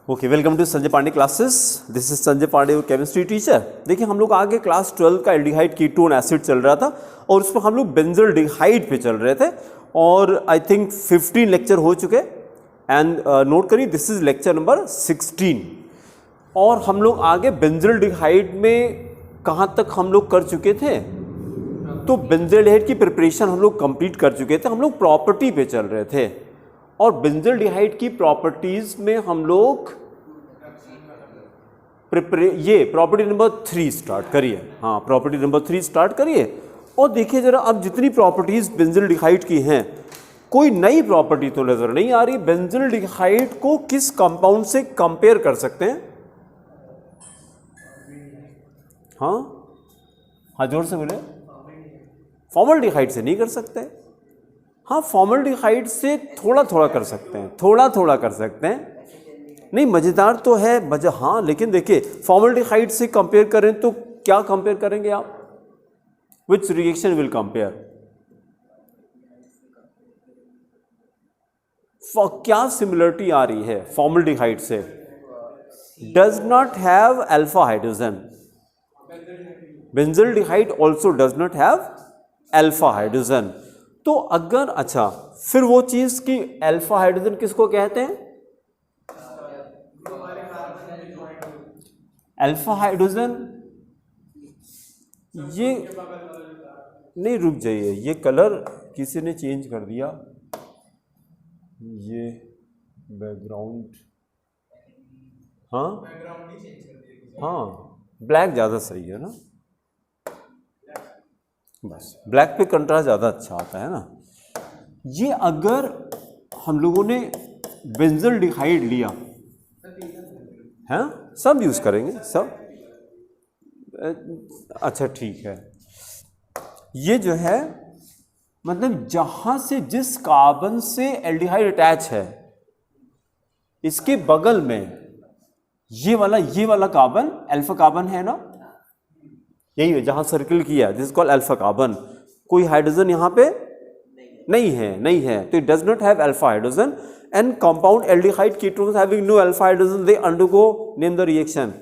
Okay, welcome to Sanjay Pandey classes. This is Sanjay Pandey, chemistry teacher. देखिए हम लोग आगे क्लास 12 का एल्डिहाइड कीटोन एसिड चल रहा था और उसमें हम लोग बेंजल्डिहाइड पे चल रहे थे और आई थिंक 15 लेक्चर हो चुके एंड नोट करिए दिस इज लेक्चर नंबर 16 और हम लोग आगे बेंजल्डिहाइड में कहाँ तक हम लोग कर चुके थे। तो बेंजल्डिहाइड की प्रिपरेशन हम लोग कंप्लीट कर चुके थे, हम लोग प्रॉपर्टी पे चल रहे थे और बेंजल्डिहाइड की प्रॉपर्टीज में हम लोग ये प्रॉपर्टी नंबर 3 स्टार्ट करिए। हाँ, प्रॉपर्टी नंबर 3 स्टार्ट करिए और देखिए जरा अब जितनी प्रॉपर्टीज बेंजल्डिहाइड की हैं कोई नई प्रॉपर्टी तो नजर नहीं आ रही। बेंजल्डिहाइड को किस कंपाउंड से कंपेयर कर सकते हैं? हाँ हाँ, जोर से बोले। फॉर्मल्डिहाइड से नहीं कर सकते। हाँ, फॉर्मल्डिहाइड से थोड़ा थोड़ा कर सकते हैं, थोड़ा थोड़ा कर सकते हैं। नहीं, मज़ेदार तो है मज़ा। हाँ, लेकिन देखिए फॉर्मल्डिहाइड से कंपेयर करें तो क्या कंपेयर करेंगे आप? Which reaction will compare? क्या सिमिलरिटी आ रही है फॉर्मल्डिहाइड से? Does not have alpha hydrogen. Benzaldehyde also does not have alpha hydrogen. तो अगर अच्छा फिर वो चीज की अल्फा हाइड्रोजन किसको कहते हैं? अल्फा हाइड्रोजन ये नहीं, रुक जाइए, ये कलर किसी ने चेंज कर दिया। ये बैकग्राउंड, हाँ हाँ, ब्लैक ज़्यादा सही है ना, बस ब्लैक पे कंट्रास्ट ज़्यादा अच्छा आता है ना। ये अगर हम लोगों ने बेंजल्डिहाइड लिया है, सब यूज़ करेंगे सब, अच्छा ठीक है। ये जो है मतलब जहाँ से जिस कार्बन से एल्डिहाइड अटैच है इसके बगल में ये वाला कार्बन अल्फा कार्बन है ना, यही है जहाँ सर्किल किया, दिस कॉल्ड अल्फा कार्बन। कोई हाइड्रोजन यहाँ पे नहीं है, तो it does not have alpha hydrogen and compound aldehyde ketones having no alpha hydrogen they undergo, name the reaction,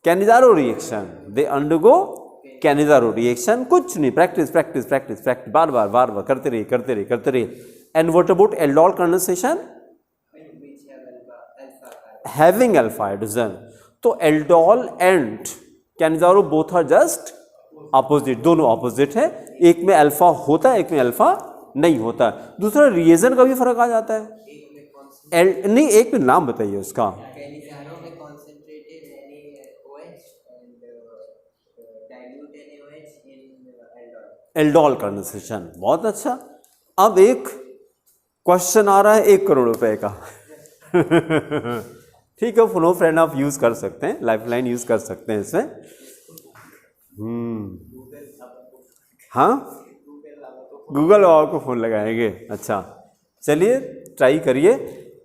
Cannizzaro reaction. They undergo Cannizzaro reaction. कुछ नहीं, practice practice practice practice, बार बार करते रहिए। And what about aldol condensation? Having alpha hydrogen. तो aldol and Cannizzaro both are just opposite, दोनों opposite है, एक में अल्फा होता है एक में अल्फा नहीं होता। दूसरा रिएजन का भी फर्क आ जाता है। नहीं, एक में नाम बताइए उसका। एल्डोल कंडेंसेशन, बहुत अच्छा। अब एक क्वेश्चन आ रहा है 1 करोड़ रुपए का ठीक है, फोनो फ्रेंड आप यूज कर सकते हैं, लाइफलाइन यूज कर सकते हैं इसमें। हाँ, गूगल बाबा को फोन लगाएंगे। अच्छा चलिए ट्राई करिए।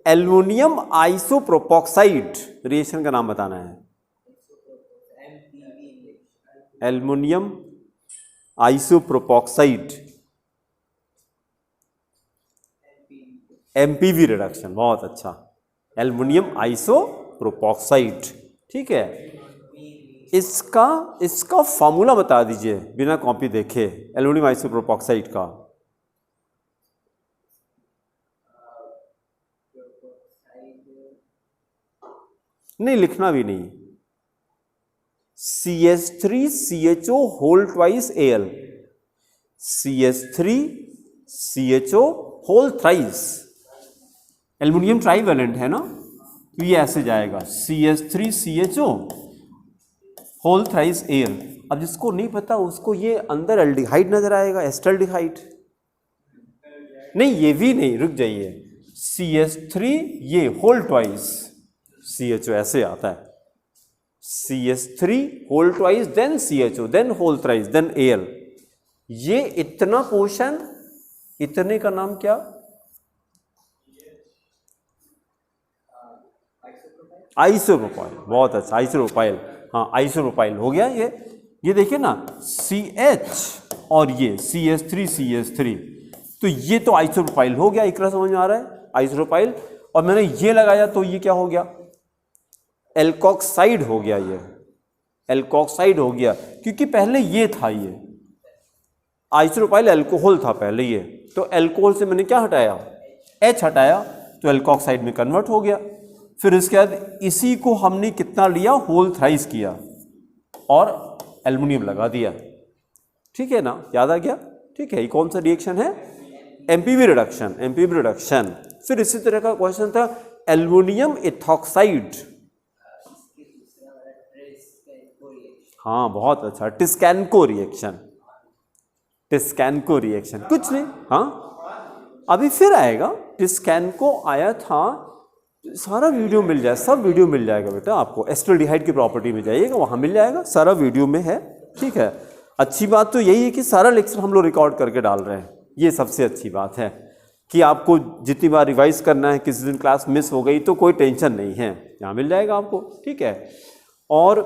एल्युमिनियम आइसोप्रोपोक्साइड रिएक्शन का नाम बताना है। एल्युमिनियम आइसोप्रोपोक्साइड, एमपीवी रिडक्शन, बहुत अच्छा। एल्युमिनियम आइसोप्रोपोक्साइड, ठीक है। इसका फॉर्मूला बता दीजिए बिना कॉपी देखे, एल्युमिनियम आइसोप्रोपोक्साइड का। नहीं, लिखना भी नहीं। CH3CHO whole twice Al, CH3CHO whole thrice. Aluminium trivalent है ना, तो ये ऐसे जाएगा CH3CHO होल थ्राइस Al। अब जिसको नहीं पता उसको ये अंदर एल्डिहाइड नजर आएगा, एस्टल्डिहाइड। नहीं, ये भी नहीं, रुक जाइए। CH3 ये होल ट्वाइस CHO ऐसे आता है, CH3 whole twice then CHO then whole thrice then Al। ये इतना पोर्शन, इतने का नाम क्या? आइसोप्रोपाइल, बहुत अच्छा, आइसोप्रोपाइल। हाँ, आइसोप्रोपाइल हो गया ये देखिए ना, CH और ये CH3 तो ये तो आइसोप्रोपाइल हो गया। इकरा समझ में आ रहा है? आइसोप्रोपाइल, और मैंने ये लगाया तो ये क्या हो गया, एल्कोक्साइड हो गया, ये एल्कोक्साइड हो गया, क्योंकि पहले ये था, ये आइसोप्रोपाइल अल्कोहल था पहले ये, तो अल्कोहल से मैंने क्या हटाया, H हटाया, तो एल्कोक्साइड में कन्वर्ट हो गया। फिर इसके बाद इसी को हमने कितना लिया, होल थ्राइस किया और एल्युमिनियम लगा दिया, ठीक है ना, याद आ गया, ठीक है। ये कौन सा रिएक्शन है, एमपीवी रिडक्शन, एमपीवी रिडक्शन। फिर इसी तरह का क्वेश्चन था एल्युमिनियम इथॉक्साइड, हाँ बहुत अच्छा, टिस्कैनको रिएक्शन, टिस्कैनको रिएक्शन, कुछ नहीं, हाँ अभी फिर आएगा, टिस्कैनको आया था, सारा वीडियो मिल जाए, सब वीडियो मिल जाएगा बेटा आपको, एस्टल्डिहाइड की प्रॉपर्टी में जाइएगा, वहाँ मिल जाएगा, सारा वीडियो में है, ठीक है। अच्छी बात तो यही है कि सारा लेक्चर हम लोग रिकॉर्ड करके डाल रहे हैं, ये सबसे अच्छी बात है कि आपको जितनी बार रिवाइज करना है, किसी दिन क्लास मिस हो गई तो कोई टेंशन नहीं है, यहाँ मिल जाएगा आपको, ठीक है। और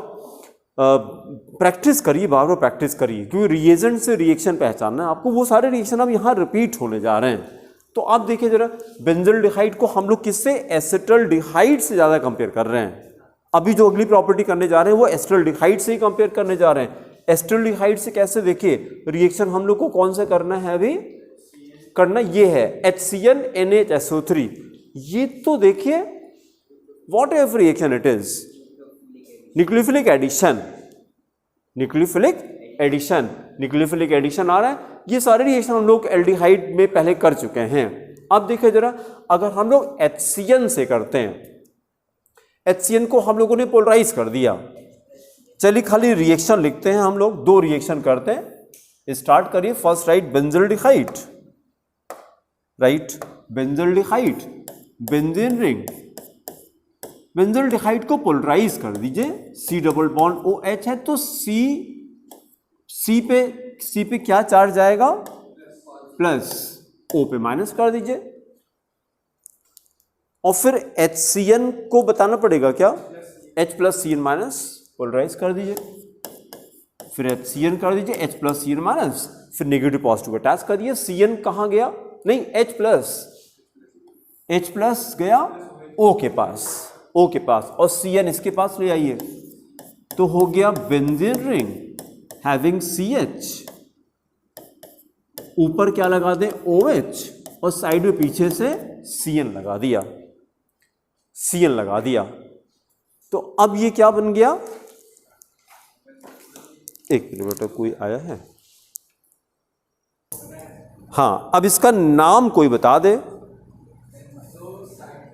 प्रैक्टिस करिए, बार बार प्रैक्टिस करिए, क्योंकि रिएजेंट से रिएक्शन पहचानना है आपको, वो सारे रिएक्शन अब यहाँ रिपीट होने जा रहे हैं। तो आप देखिए जरा, बेंजल्डिहाइड को हम लोग किससे, एसिटल्डिहाइड से ज़्यादा कंपेयर कर रहे हैं। अभी जो अगली प्रॉपर्टी करने जा रहे हैं वो एसिटल्डिहाइड से ही कंपेयर करने जा रहे हैं। एसिटल्डिहाइड से कैसे, देखिए रिएक्शन हम लोग को कौन सा करना है, अभी करना ये है HCN NHSO3, ये तो देखिए whatever reaction it is, nucleophilic addition, nucleophilic addition, nucleophilic addition आ रहा है, ये सारे रिएक्शन हम लोग एल्डिहाइड में पहले कर चुके हैं। अब देखिए जरा, अगर हम लोग HCN से करते हैं, HCN को हम लोगों ने पोलराइज कर दिया, चलिए खाली रिएक्शन लिखते हैं हम लोग, दो रिएक्शन करते हैं, स्टार्ट करिए। First right benzaldehyde, right benzaldehyde, benzene ring, benzaldehyde को पोलराइज कर दीजिए, C डबल बॉन्ड OH है तो C पे क्या चार्ज आएगा, प्लस, O पे माइनस कर दीजिए, और फिर HCN को बताना पड़ेगा क्या, H plus CN minus, polarise कर दीजिए, फिर HCN कर दीजिए, H प्लस CN माइनस, फिर नेगेटिव पॉजिटिव अटैच करिए, CN कहाँ गया, नहीं H प्लस गया O के पास, O के पास, और CN इसके पास ले आइए, तो हो गया बेंजीन रिंग हैविंग CH, ऊपर क्या लगा दें OH, और साइड में पीछे से CN लगा दिया, CN लगा दिया। तो अब ये क्या बन गया, एक मिनट बेटा कोई आया है, हाँ अब इसका नाम कोई बता दे,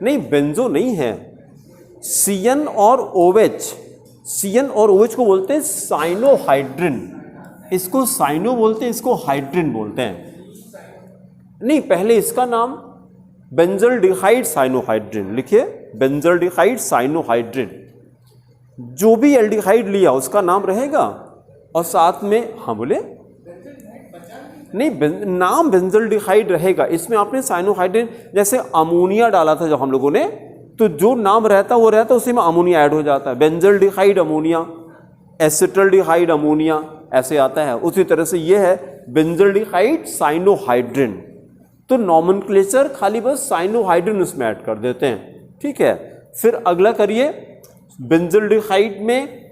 नहीं बेंजो नहीं है, CN और OH, CN और OH को बोलते हैं साइनोहाइड्रिन, इसको साइनो बोलते हैं, इसको हाइड्रिन बोलते हैं। नहीं पहले इसका नाम बेंजल्डिहाइड साइनोहाइड्रिन लिखिए, बेंजल्डिहाइड साइनोहाइड्रिन, जो भी एल्डिहाइड लिया उसका नाम रहेगा, और साथ में, हाँ बोले, नहीं नाम बेंजल्डिहाइड रहेगा, इसमें आपने साइनोहाइड्रिन, जैसे अमोनिया डाला था जब हम लोगों ने, तो जो नाम रहता वो रहता, उसी में अमोनिया ऐड हो जाता है, बेंजल्डिहाइड अमोनिया, एसिटल्डिहाइड अमोनिया, ऐसे आता है। उसी तरह से ये है बेंजल्डिहाइड साइनोहाइड्रिन, तो नॉमेनक्लेचर खाली बस साइनोहाइड्रिन उसमें ऐड कर देते हैं, ठीक है। फिर अगला करिए, बेंजल्डिहाइड में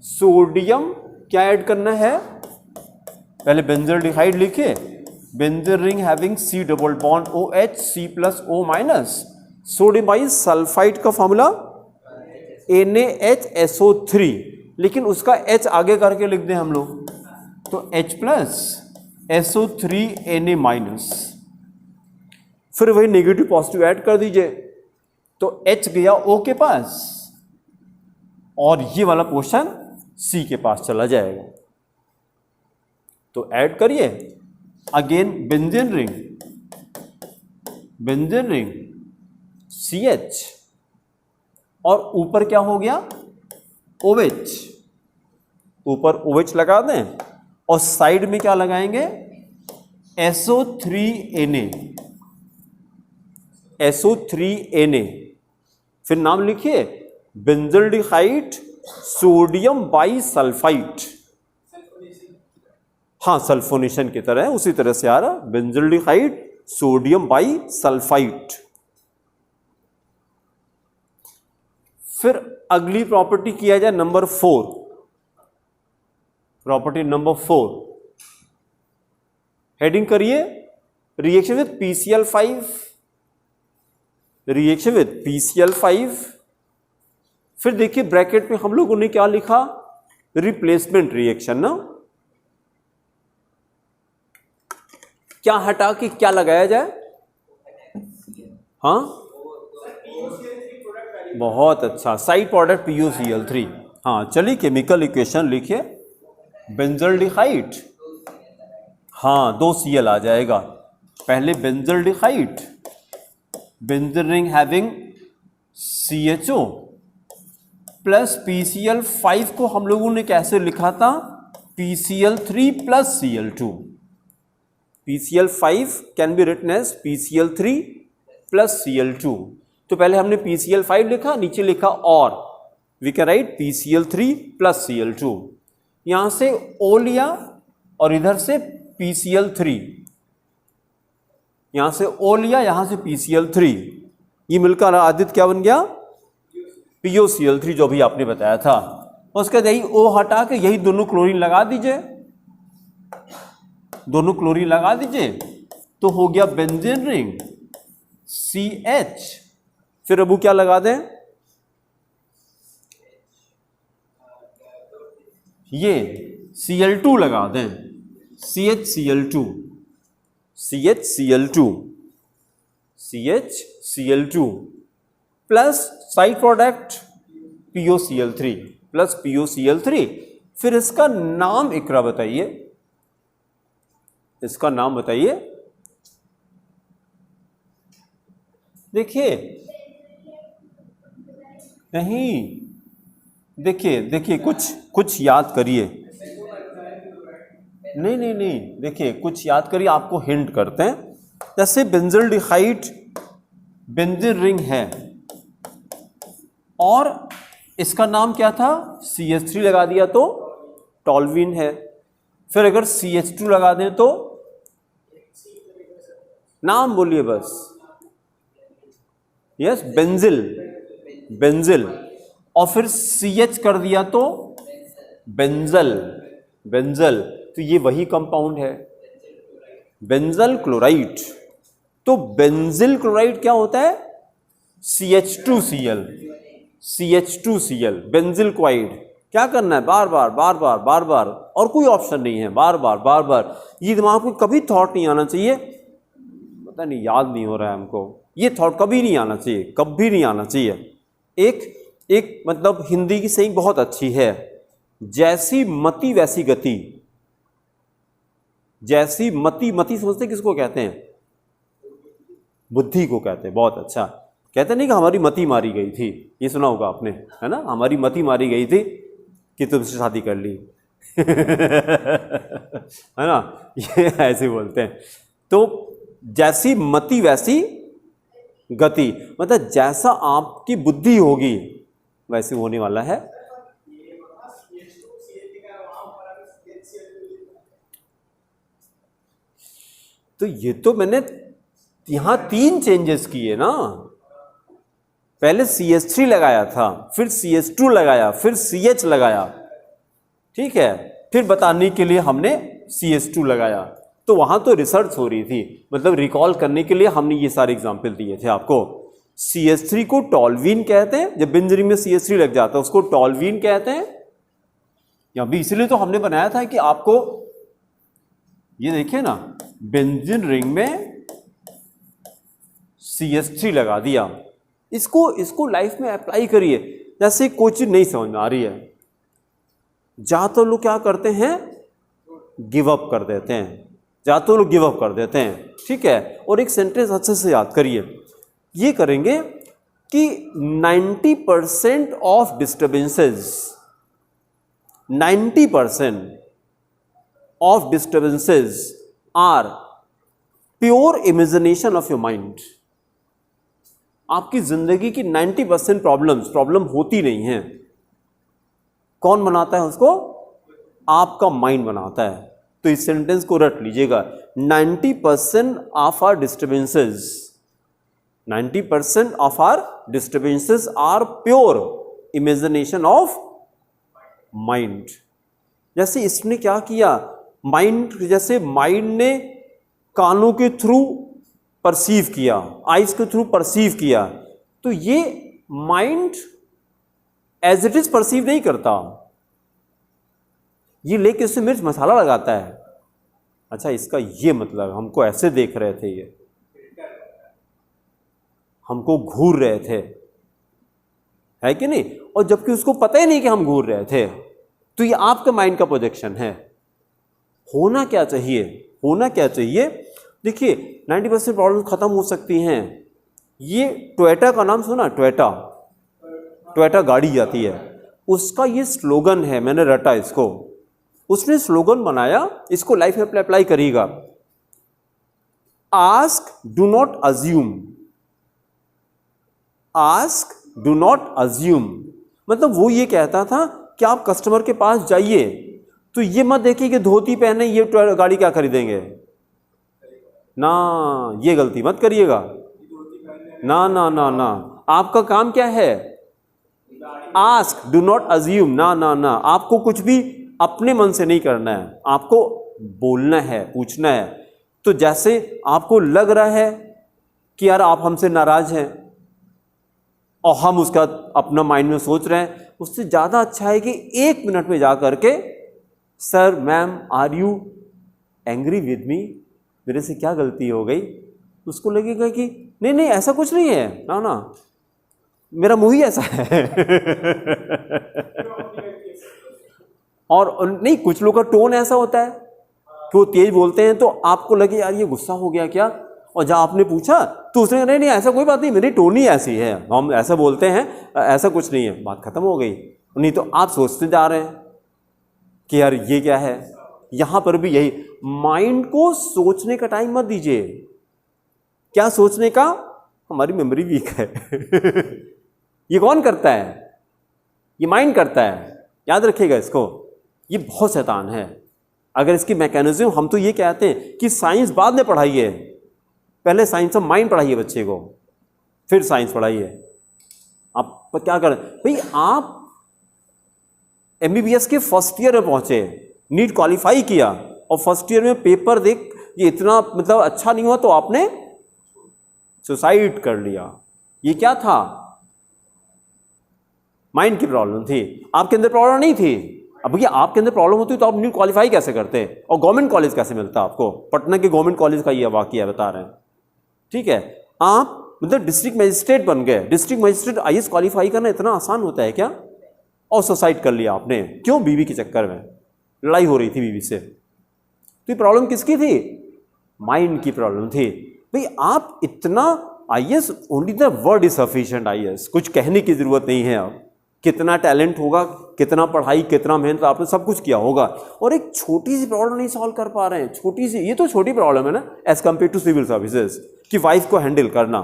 सोडियम क्या ऐड करना है, पहले बेंजल्डिहाइड लिखिए, benzene ring having C double bond OH, C plus O minus, sodium by sulphide का फॉर्मूला NaHSO3, लेकिन उसका H आगे करके लिख दें हम लोग, तो H plus SO3 Na minus, फिर वही नेगेटिव पॉजिटिव ऐड कर दीजिए, तो H गया O के पास, और ये वाला पोर्शन C के पास चला जाएगा। तो ऐड करिए अगेन, बेंजीन रिंग CH, और ऊपर क्या हो गया, OH, ऊपर OH लगा दें, और साइड में क्या लगाएंगे, SO3Na, फिर नाम लिखिए बेंजल्डिहाइड सोडियम बाई सल्फाइड, हाँ सल्फोनेशन की तरह, उसी तरह से आ रहा, बेंजल्डिहाइड सोडियम बाई सल्फाइड, फिर अगली प्रॉपर्टी किया जाए नंबर 4, प्रॉपर्टी नंबर 4, हेडिंग करिए reaction with PCl5, reaction with PCl5। फिर देखिए ब्रैकेट में हम लोगों ने क्या लिखा, रिप्लेसमेंट रिएक्शन ना, क्या हटा के क्या लगाया जाए, हाँ बहुत अच्छा, साइड प्रोडक्ट PuCl3। हाँ चलिए केमिकल इक्वेशन लिखिए, बेंजल्डिहाइड, हाँ 2 Cl आ जाएगा, पहले benzaldehyde, benzene ring having CHO plus PCl5 को हम लोगों ने कैसे लिखा था, PCl3 plus Cl2, PCl5 can be written as PCl3 plus Cl2। तो पहले हमने PCl5 लिखा, नीचे लिखा और we can write PCl3 plus Cl2, यहां से O लिया और इधर से PCl3, यहां से O लिया, यहां से PCl3, ये मिलकर आदित्य क्या बन गया, PuCl3 जो भी आपने बताया था। उसके बाद यही O हटा के यही दोनों क्लोरीन लगा दीजिए, दोनों क्लोरीन लगा दीजिए, तो हो गया बेंजीन रिंग CH। फिर अब क्या लगा दें, ये Cl2 लगा दें, CHCl2, CHCl2, CHCl2 plus side product PuCl3 plus PuCl3। फिर इसका नाम इकरा बताइए, इसका नाम बताइए। देखिए नहीं, देखिए देखिए कुछ याद करिए, नहीं नहीं नहीं, देखिए कुछ याद करिए, आपको हिंट करते हैं। जैसे बेंजल्डिहाइड बेंजीन रिंग है और इसका नाम क्या था, CH3 लगा दिया तो टॉल्वीन है। फिर अगर CH2 लगा दें तो नाम बोलिए बस, यस बेंजिल, बेंजिल। और फिर CH कर दिया तो बेंजल, बेंजल। तो ये वही कंपाउंड है बेंजल क्लोराइड। तो बेंजिल क्लोराइड क्या होता है, CH2Cl, CH2Cl बेंजिल क्लोराइड। क्या करना है, बार बार बार बार बार बार, और कोई ऑप्शन नहीं है, बार बार बार बार। ये दिमाग में कभी थॉट नहीं आना चाहिए, पता नहीं याद नहीं हो रहा है हमको, ये थॉट कभी नहीं आना चाहिए, कभी नहीं आना चाहिए। एक मतलब हिंदी की सही बहुत अच्छी है, जैसी मति वैसी गति, जैसी मति, मति समझते किसको कहते हैं, बुद्धि को कहते हैं। बहुत अच्छा, कहते नहीं कि हमारी मति मारी गई थी, ये सुना होगा आपने, है ना, हमारी मति मारी गई थी कि तुमसे शादी कर ली है ना, ये ऐसे बोलते हैं। तो जैसी मति वैसी गति, मतलब जैसा आपकी बुद्धि होगी वैसे होने वाला है। तो ये तो मैंने यहां 3 चेंजेस किए ना, पहले CH3 लगाया था, फिर CH2 लगाया, फिर CH लगाया, ठीक है, फिर बताने के लिए हमने CH2 लगाया। तो वहां तो रिसर्च हो रही थी, मतलब रिकॉल करने के लिए हमने ये सारे एग्जाम्पल दिए थे आपको। CH3 को टॉल्वीन कहते हैं, जब बेंजीन में CH3 लग जाता है उसको टॉल्वीन कहते हैं। या भी इसलिए तो हमने बनाया था कि आपको ये देखिए ना, बेंजीन रिंग में CH3 लगा दिया, इसको लाइफ में अप्लाई करिए। जैसे कोई चीज नहीं समझ में आ रही है, ज्यादातर लोग क्या करते हैं, गिव अप कर देते हैं, ज्यादातर लोग गिव अप कर देते हैं, ठीक है। और एक सेंटेंस अच्छे से याद करिए, ये करेंगे कि 90% of disturbances, 90% of disturbances are pure imagination of your mind. आपकी जिंदगी की 90% प्रॉब्लम होती नहीं है। कौन बनाता है उसको, आपका माइंड बनाता है। तो इस सेंटेंस को रट लीजिएगा, 90% of are disturbances, 90% of are disturbances are pure imagination of mind. जैसे इसने क्या किया, माइंड, जैसे माइंड ने कानों के थ्रू परसीव किया, आइज के थ्रू परसीव किया, तो ये mind as it is perceive नहीं करता, ये लेके उससे मिर्च मसाला लगाता है। अच्छा, इसका ये मतलब हमको ऐसे देख रहे थे, ये हमको घूर रहे थे, है कि नहीं? और जबकि उसको पता ही नहीं कि हम घूर रहे थे। तो ये आपका माइंड का प्रोजेक्शन है। होना क्या चाहिए, होना क्या चाहिए? देखिए 90% प्रॉब्लम खत्म हो सकती हैं। ये टोयोटा का नाम सुना? टोयोटा गाड़ी आती है, उसका ये स्लोगन है, मैंने रटा इसको, उसने स्लोगन बनाया, इसको लाइफ में अप्लाई करिएगा। Ask do not assume, ask do not assume. मतलब वो ये कहता था कि आप कस्टमर के पास जाइए तो ये मत देखिए कि धोती पहने ये गाड़ी क्या खरीदेंगे, ना, ये गलती मत करिएगा, ना ना ना ना। आपका काम क्या है? आस्क डू नॉट अज्यूम, ना ना ना। आपको कुछ भी अपने मन से नहीं करना है, आपको बोलना है, पूछना है। तो जैसे आपको लग रहा है कि यार आप हमसे नाराज हैं और हम उसका अपना माइंड में सोच रहे हैं, उससे ज़्यादा अच्छा है कि 1 मिनट में जा करके, sir, ma'am, are you angry with me, मेरे से क्या गलती हो गई? उसको लगेगा कि नहीं नहीं ऐसा कुछ नहीं है, ना ना, मेरा मुंह ही ऐसा है। और नहीं, कुछ लोग का टोन ऐसा होता है कि वो तेज बोलते हैं तो आपको लगे यार ये गुस्सा हो गया क्या, और जब आपने पूछा तो उसने नहीं नहीं ऐसा कोई बात नहीं, मेरी टोन ही ऐसी है, हम ऐसा बोलते हैं, ऐसा कुछ नहीं है, बात खत्म हो गई। नहीं तो आप सोचते जा रहे हैं कि यार ये क्या है। यहां पर भी यही, माइंड को सोचने का टाइम मत दीजिए। क्या सोचने का? हमारी मेमोरी वीक है। ये कौन करता है? ये माइंड करता है, याद रखिएगा इसको। ये बहुत शैतान है। अगर इसकी मैकेनिज्म, हम तो ये कहते हैं कि साइंस बाद में पढ़ाइए, पहले साइंस ऑफ माइंड पढ़ाइए बच्चे को, फिर साइंस पढ़ाइए। आप क्या करें भाई, आप MBBS के फर्स्ट ईयर में पहुंचे, नीट क्वालिफाई किया और फर्स्ट ईयर में पेपर देख ये इतना मतलब अच्छा नहीं हुआ तो आपने सुसाइड कर लिया। ये क्या था? माइंड की प्रॉब्लम थी, आपके अंदर प्रॉब्लम नहीं थी। अब भैया आपके अंदर प्रॉब्लम होती तो आप नीट क्वालिफाई कैसे करते और गवर्नमेंट कॉलेज कैसे मिलता आपको? पटना के गवर्नमेंट कॉलेज का ये वाकया बता रहे हैं, ठीक है? आप मतलब डिस्ट्रिक्ट मजिस्ट्रेट बन गए। डिस्ट्रिक्ट मजिस्ट्रेट IAS क्वालिफाई करना इतना आसान होता है क्या? और सुसाइड कर लिया आपने, क्यों? बीवी के चक्कर में लड़ाई हो रही थी बीवी से। तो ये प्रॉब्लम किसकी थी? माइंड की प्रॉब्लम थी। भाई आप इतना IAS, only the word is sufficient IAS, कुछ कहने की जरूरत नहीं है। अब कितना टैलेंट होगा, कितना पढ़ाई, कितना मेहनत, आपने सब कुछ किया होगा और एक छोटी सी प्रॉब्लम नहीं सॉल्व कर पा रहे हैं। छोटी सी, ये तो छोटी प्रॉब्लम है ना as compare to civil services, कि वाइफ को हैंडल करना।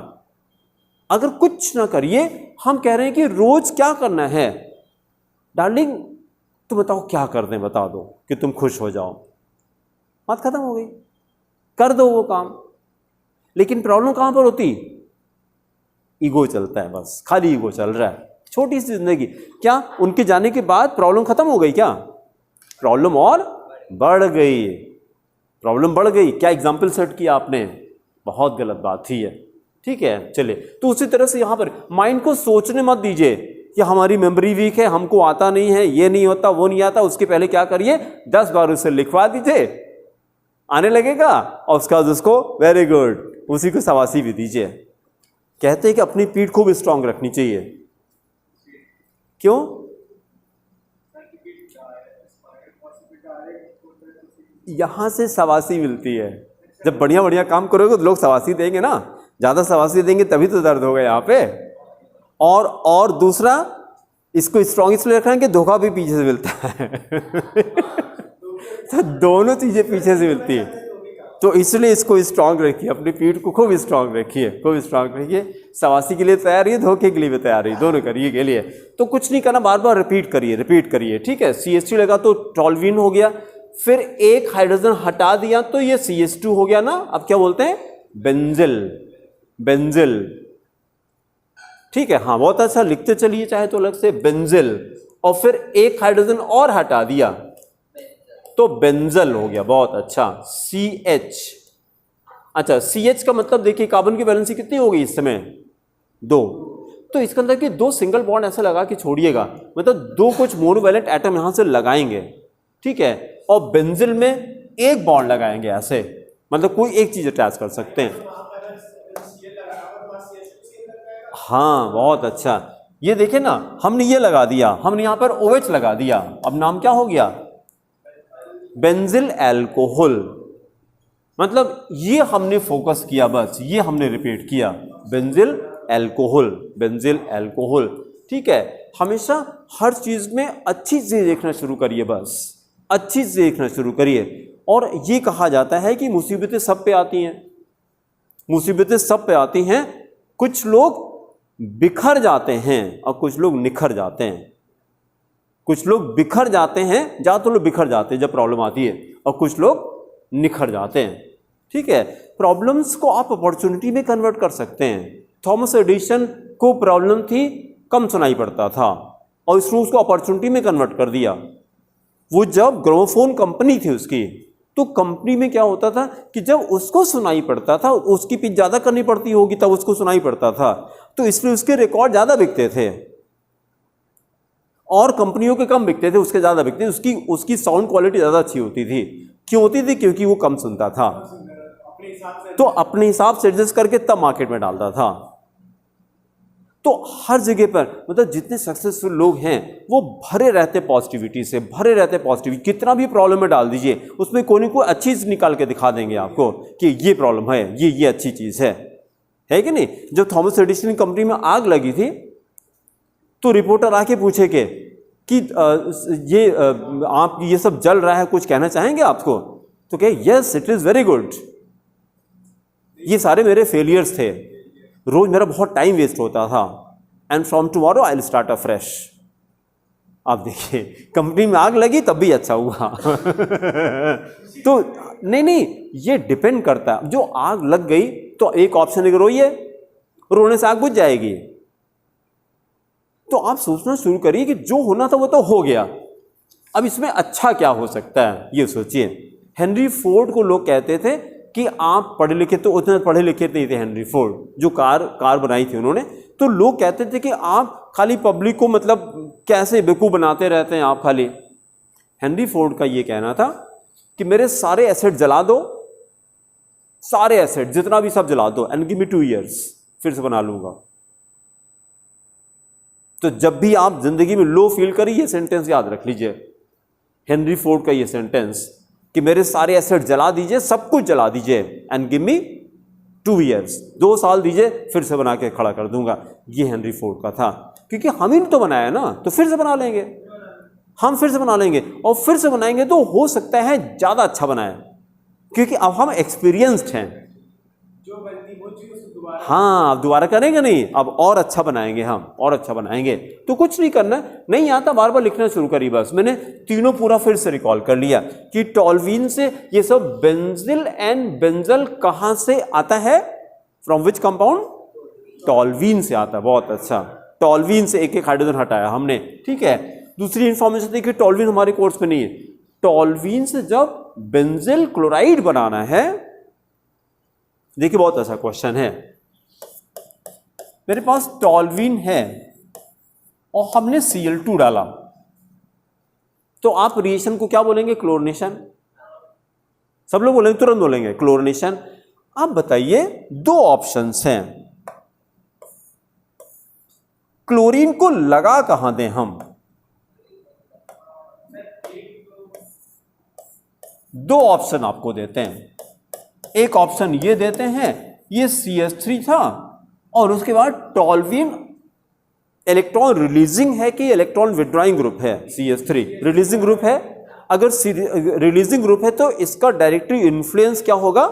अगर कुछ ना करिए, हम कह रहे हैं कि रोज क्या करना है डार्लिंग, तो बताओ क्या कर दें, बता दो कि तुम खुश हो जाओ, बात खत्म हो गई, कर दो वो काम। लेकिन प्रॉब्लम कहां पर होती? ईगो चलता है, बस खाली ईगो चल रहा है। छोटी सी जिंदगी, क्या उनके जाने के बाद प्रॉब्लम खत्म हो गई? क्या प्रॉब्लम और बढ़ गई, प्रॉब्लम बढ़ गई। क्या एग्जाम्पल सेट किया आपने? बहुत गलत बात थी है, ठीक है? चलिए, तो उसी तरह से यहां पर माइंड को सोचने मत दीजिए कि हमारी मेमोरी वीक है, हमको आता नहीं है, ये नहीं होता, वो नहीं आता। उसके पहले क्या करिए, 10 बार उसे लिखवा दीजिए, आने लगेगा, और उसका उसको वेरी गुड, उसी को शाबाशी भी दीजिए। कहते हैं कि अपनी पीठ खूब स्ट्रांग रखनी चाहिए। क्यों? यहां से शाबाशी मिलती है। जब बढ़िया बढ़िया काम करोगे तो लोग शाबाशी देंगे ना, ज्यादा शाबाशी देंगे तभी तो दर्द होगा यहाँ पे। और दूसरा, इसको स्ट्रांग इसलिए रखना है कि धोखा भी पीछे से मिलता है। तो दोनों चीजें पीछे से मिलती है, तो इसलिए इसको स्ट्रांग रखिए, अपनी पीठ को खूब स्ट्रांग रखिए, खूब स्ट्रांग रखिए। शाबाशी के लिए तैयार रहिए, धोखे के लिए भी तैयार रहिए, दोनों करिए के लिए। तो कुछ नहीं करना, बार बार रिपीट करिए, ठीक है? CH3 लगा तो टॉल्यूइन हो गया, फिर एक हाइड्रोजन हटा दिया तो ये CH2 हो गया ना। अब क्या बोलते हैं? बेंजिल, ठीक है, हाँ बहुत अच्छा, लिखते चलिए चाहे तो अलग से, बेंजिल, और फिर एक हाइड्रोजन और हटा दिया तो बेंजल हो गया, बहुत अच्छा, CH। अच्छा, CH का मतलब देखिए कार्बन की वैलेंसी कितनी हो गई इस समय, 2। तो इसके अंदर के 2 सिंगल बॉन्ड ऐसे लगा के छोड़िएगा, मतलब 2 कुछ मोनोवैलेंट एटम यहां से लगाएंगे, ठीक है, और बेंजिल में एक बॉन्ड लगाएंगे ऐसे, मतलब कोई एक चीज अटैच कर सकते हैं। हाँ बहुत अच्छा, ये देखिए ना, हमने ये लगा दिया, हमने यहां पर OH लगा दिया, अब नाम क्या हो गया, बेंजिल एल्कोहल। मतलब ये हमने फोकस किया, बस ये हमने रिपीट किया, बेंजिल एल्कोहल, बेंजिल एल्कोहल, ठीक है। हमेशा हर चीज में अच्छी चीज देखना शुरू करिए, बस अच्छी चीज देखना शुरू करिए। और ये कहा जाता है कि मुसीबतें सब पे आती हैं, मुसीबतें सब पे आती हैं, कुछ लोग बिखर जाते हैं और कुछ लोग निखर जाते हैं, कुछ लोग बिखर जाते हैं, ज्यादातर लोग बिखर जाते हैं जब प्रॉब्लम आती है, और कुछ लोग निखर जाते हैं, ठीक है। प्रॉब्लम्स को आप अपॉर्चुनिटी में कन्वर्ट कर सकते हैं। थॉमस एडिसन को प्रॉब्लम थी, कम सुनाई पड़ता था, और इसने उसको अपॉर्चुनिटी में कन्वर्ट कर दिया। वो जब ग्रामोफोन कंपनी थी उसकी, तो कंपनी में क्या होता था कि जब उसको सुनाई पड़ता था, उसकी पिच ज्यादा करनी पड़ती होगी तब उसको सुनाई पड़ता था, तो इसलिए उसके रिकॉर्ड ज्यादा बिकते थे, और कंपनियों के कम बिकते थे, उसके ज्यादा बिकते थे। उसकी साउंड क्वालिटी ज्यादा अच्छी होती थी। क्यों होती थी? क्योंकि वो कम सुनता था, तो अपने हिसाब से एडजस्ट करके तब मार्केट में डालता था। तो हर जगह पर मतलब जितने सक्सेसफुल लोग हैं वो भरे रहते पॉजिटिविटी से, भरे रहते पॉजिटिविटी। कितना भी प्रॉब्लम में डाल दीजिए, उसमें कोई ना कोई अच्छी चीज निकाल के दिखा देंगे आपको कि ये प्रॉब्लम है, ये अच्छी चीज है कि नहीं। जब थॉमस एडिसन कंपनी में आग लगी थी तो रिपोर्टर आके पूछे कि आप ये सब जल रहा है, कुछ कहना चाहेंगे आपको? तो कहे yes it is very good, ये सारे मेरे फेलियर्स थे, रोज मेरा बहुत टाइम वेस्ट होता था, and from tomorrow I will start afresh. आप देखिए कंपनी में आग लगी तब भी अच्छा हुआ तो नहीं, ये डिपेंड करता है। जो आग लग गई तो एक ऑप्शन है कि रोइए, रोने से आग बुझ जाएगी। तो आप सोचना शुरू करिए कि जो होना था वो तो हो गया, अब इसमें अच्छा क्या हो सकता है, ये सोचिए। हेनरी फोर्ड को लोग कहते थे कि आप पढ़े लिखे, तो उतने पढ़े लिखे नहीं थे हेनरी फोर्ड, जो कार बनाई थी उन्होंने। तो लोग कहते थे कि आप खाली पब्लिक को मतलब कैसे बेवकूफ बनाते रहते हैं आप खाली। हेनरी फोर्ड का ये कहना था कि मेरे सारे एसेट जला दो, सारे एसेट जितना भी सब जला दो, एंड गिव मी 2 years, फिर से बना लूंगा। तो जब भी आप जिंदगी में लो फील करिए, ये सेंटेंस याद रख लीजिए, हेनरी फोर्ड का ये सेंटेंस कि मेरे सारे एसेट जला दीजिए, सब कुछ जला दीजिए, एंड गिव मी 2 years, 2 साल दीजिए, फिर से बना के खड़ा कर दूंगा। ये हेनरी फोर्ड का था, क्योंकि हम ही तो बनाया ना, तो फिर से बना लेंगे, हम फिर से बना लेंगे, और फिर से बनाएंगे तो हो सकता है ज्यादा अच्छा बनाए, क्योंकि अब हम एक्सपीरियंस्ड हैं। हाँ, अब दोबारा करेंगे नहीं, अब और अच्छा बनाएंगे, हम और अच्छा बनाएंगे। तो कुछ नहीं करना, नहीं आता बार बार लिखना शुरू करिए। बस मैंने तीनों पूरा फिर से रिकॉल कर लिया कि टॉल्वीन से ये सब बेंजिल एंड बेंजल कहां से आता है, फ्रॉम विच कंपाउंड, टॉल्वीन से आता है। बहुत अच्छा, टॉल्वीन से एक हाइड्रोजन हटाया हमने, ठीक है। दूसरी इंफॉर्मेशन देखिए, टॉल्वीन हमारे कोर्स में नहीं है। टॉल्वीन से जब बेंजिल क्लोराइड बनाना है, देखिए बहुत अच्छा क्वेश्चन है, मेरे पास टॉल्वीन है और हमने Cl2 डाला, तो आप रिएक्शन को क्या बोलेंगे, क्लोरिनेशन। सब लोग बोलेंगे, तुरंत बोलेंगे क्लोरिनेशन। आप बताइए, 2 ऑप्शंस हैं, क्लोरीन को लगा कहां दें हम? 2 ऑप्शन आपको देते हैं। एक ऑप्शन ये देते हैं, ये CH3 था, और उसके बाद टॉल्वीन इलेक्ट्रॉन रिलीजिंग है कि इलेक्ट्रॉन विड्रॉइंग ग्रुप है। CH3 रिलीजिंग ग्रुप है। अगर रिलीजिंग ग्रुप है तो इसका डायरेक्टली इन्फ्लुएंस क्या होगा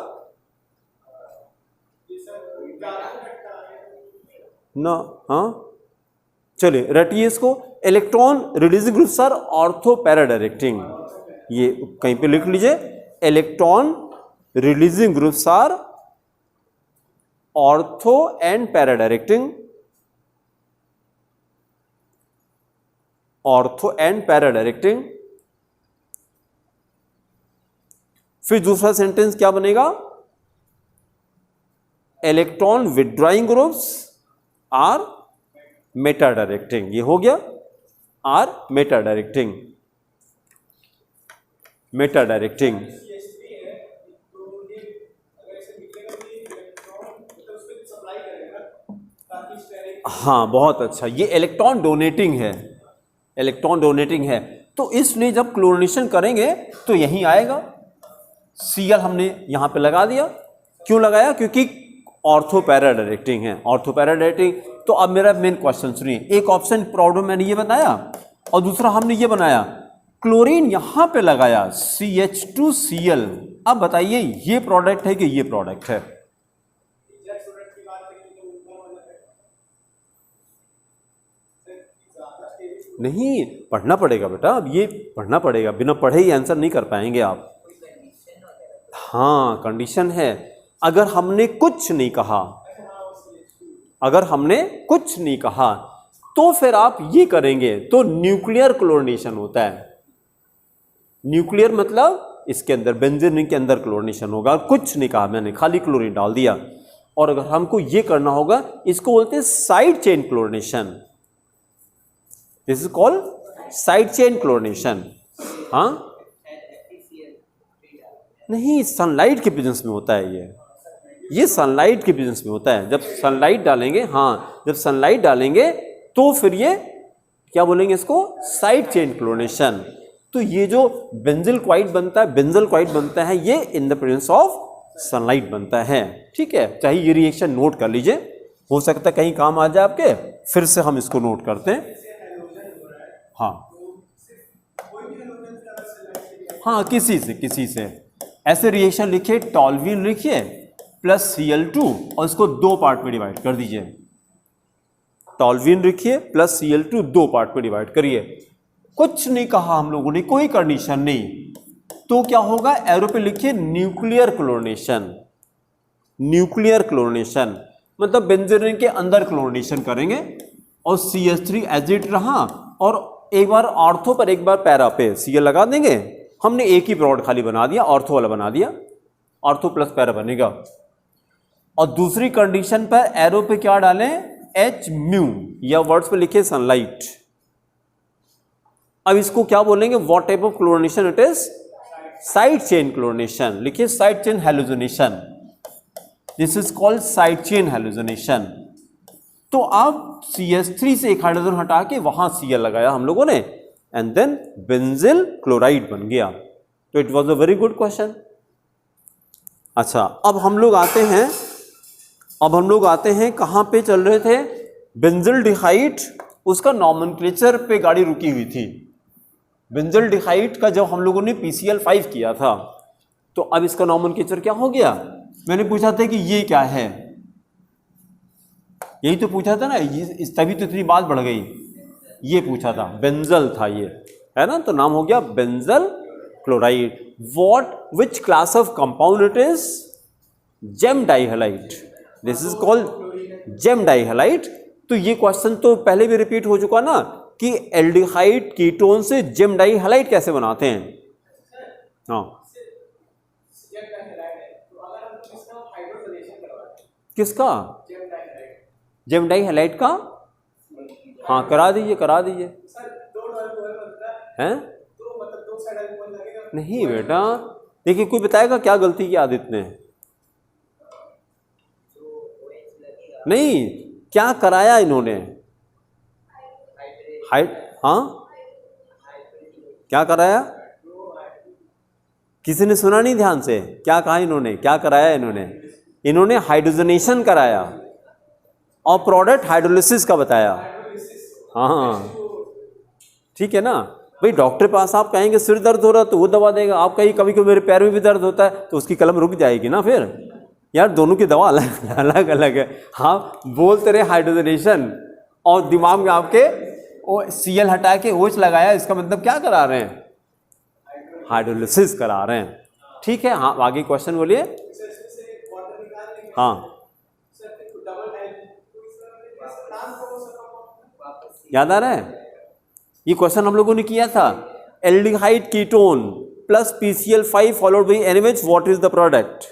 ना? हाँ चलिए रटिए इसको, electron releasing group sir ortho para directing, ये कहीं पे लिख लीजिए, electron releasing groups are ortho and para directing, ortho and para directing. फिर दूसरा सेंटेंस क्या बनेगा, electron withdrawing groups are meta directing. ये हो गया are meta directing, meta directing. हाँ बहुत अच्छा, ये इलेक्ट्रॉन डोनेटिंग है, इलेक्ट्रॉन डोनेटिंग है। तो इसलिए जब क्लोरीनेशन करेंगे तो यहीं आएगा। Cl हमने यहां पे लगा दिया, क्यों लगाया, क्योंकि ऑर्थो पैरा डायरेक्टिंग है, ऑर्थो पैरा डायरेक्टिंग। तो अब मेरा मेन क्वेश्चन सुनिए, एक ऑप्शन प्रॉब्लम मैंने ये बताया और दूसरा हमने ये बनाया, क्लोरीन यहां पे लगाया CH2Cl। अब बताइए ये प्रोडक्ट है कि ये प्रोडक्ट है? नहीं, पढ़ना पड़ेगा बेटा, अब ये पढ़ना पड़ेगा, बिना पढ़े ही आंसर नहीं कर पाएंगे आप। हाँ कंडीशन है, अगर हमने कुछ नहीं कहा, अगर हमने कुछ नहीं कहा तो फिर आप ये करेंगे तो न्यूक्लियर क्लोरीनेशन होता है। न्यूक्लियर मतलब इसके अंदर बेंजीन रिंग के अंदर क्लोरीनेशन होगा। कुछ नहीं कहा मैंने, खाली क्लोरीन डाल दिया। और अगर हमको ये करना होगा, इसको बोलते हैं side chain chlorination, this is called side chain chlorination. हाँ नहीं, सनलाइट के प्रेजेंस में होता है ये सनलाइट के प्रेजेंस में होता है। जब सनलाइट डालेंगे, हाँ जब सनलाइट डालेंगे तो फिर ये क्या बोलेंगे, इसको साइड चेन क्लोरीनेशन। तो ये जो बेंजिल क्वाइट बनता है, बेंजल क्वाइट बनता है, ये in the presence of sunlight बनता है। ठीक है, चाहे ये रिएक्शन नोट कर लीजिए, हो सकता है कहीं काम आ जाए आपके, फिर से हम इसको नोट करते हैं। हाँ किसी से ऐसे रिएक्शन लिखिए, टॉल्यूइन लिखिए प्लस Cl2 और इसको दो पार्ट में डिवाइड कर दीजिए। टॉल्यूइन लिखिए प्लस Cl2 दो पार्ट में डिवाइड करिए। कुछ नहीं कहा हम लोगों ने, कोई कंडीशन नहीं, तो क्या होगा, एरो पे लिखिए न्यूक्लियर क्लोरीनेशन। न्यूक्लियर क्लोरीनेशन मतलब बेंजीन रिंग के अंदर क्लोरीनेशन करेंगे और CH3 एजिड रहा और एक बार ऑर्थो पर एक बार पैरा पे Cl लगा देंगे। हमने एक ही प्रोडक्ट खाली बना दिया, ऑर्थो वाला बना दिया, ऑर्थो प्लस पैरा बनेगा। और दूसरी कंडीशन पर एरो पे क्या डालें, H म्यू, या वर्ड्स पे लिखे सनलाइट। अब इसको क्या बोलेंगे, what type of chlorination it is, side chain chlorination. लिखिए side chain halogenation, this is called side chain halogenation. तो अब CH3 से एक हाइड्रोजन हटा के वहां Cl लगाया हम लोगों ने, एंड देन बेंजिल क्लोराइड बन गया। तो it was a very good question. अच्छा अब हम लोग आते हैं कहां पे चल रहे थे, बेंजिल्डिहाइड, उसका नॉमेनक्लेचर पे गाड़ी रुकी हुई थी। बेंजिल्डिहाइड का जब हम लोगों ने PCl5 किया था, तो अब इसका नॉमेनक्लेचर क्या हो गया, मैंने पूछा था कि ये क्या है, यही तो पूछा था ना, ये तभी तो इतनी बात बढ़ गई। ये पूछा था, बेंजल था ये, है ना, तो नाम हो गया benzal chloride. What which class of compound it is, gem dihalide, this is called gem dihalide. तो ये क्वेश्चन तो पहले भी रिपीट हो चुका ना कि एल्डिहाइड कीटोन से जेम डाइहैलाइड कैसे बनाते हैं। हाँ किसका, जेम डाइहैलाइड का, हाँ करा दीजिए हैं। नहीं बेटा, देखिए कोई बताएगा क्या गलती की आदित्य ने, नहीं क्या कराया इन्होंने, हाँ क्या कराया, किसी ने सुना नहीं ध्यान से, क्या कहा इन्होंने, क्या कराया इन्होंने हाइड्रोजनेशन कराया और प्रोडक्ट हाइड्रोलिसिस का बताया। हाँ ठीक है ना भाई, डॉक्टर पास आप कहेंगे सिर दर्द हो रहा तो वो दवा देगा, आप कहीं कभी कभी मेरे पैर में भी दर्द होता है तो उसकी कलम रुक जाएगी ना, फिर यार दोनों की दवा अलग अलग है। हाँ बोलते रहे हाइड्रोजनेशन और दिमाग में आपके वो Cl हटा के OH लगाया, इसका मतलब क्या करा रहे हैं, हाइड्रोलिसिस करा रहे हैं। ठीक है, हाँ आगे क्वेश्चन बोलिए। हाँ याद आ रहा है, ये क्वेश्चन हम लोगों ने किया था। Aldehyde ketone plus PCl5 followed by NaOH, what is the product?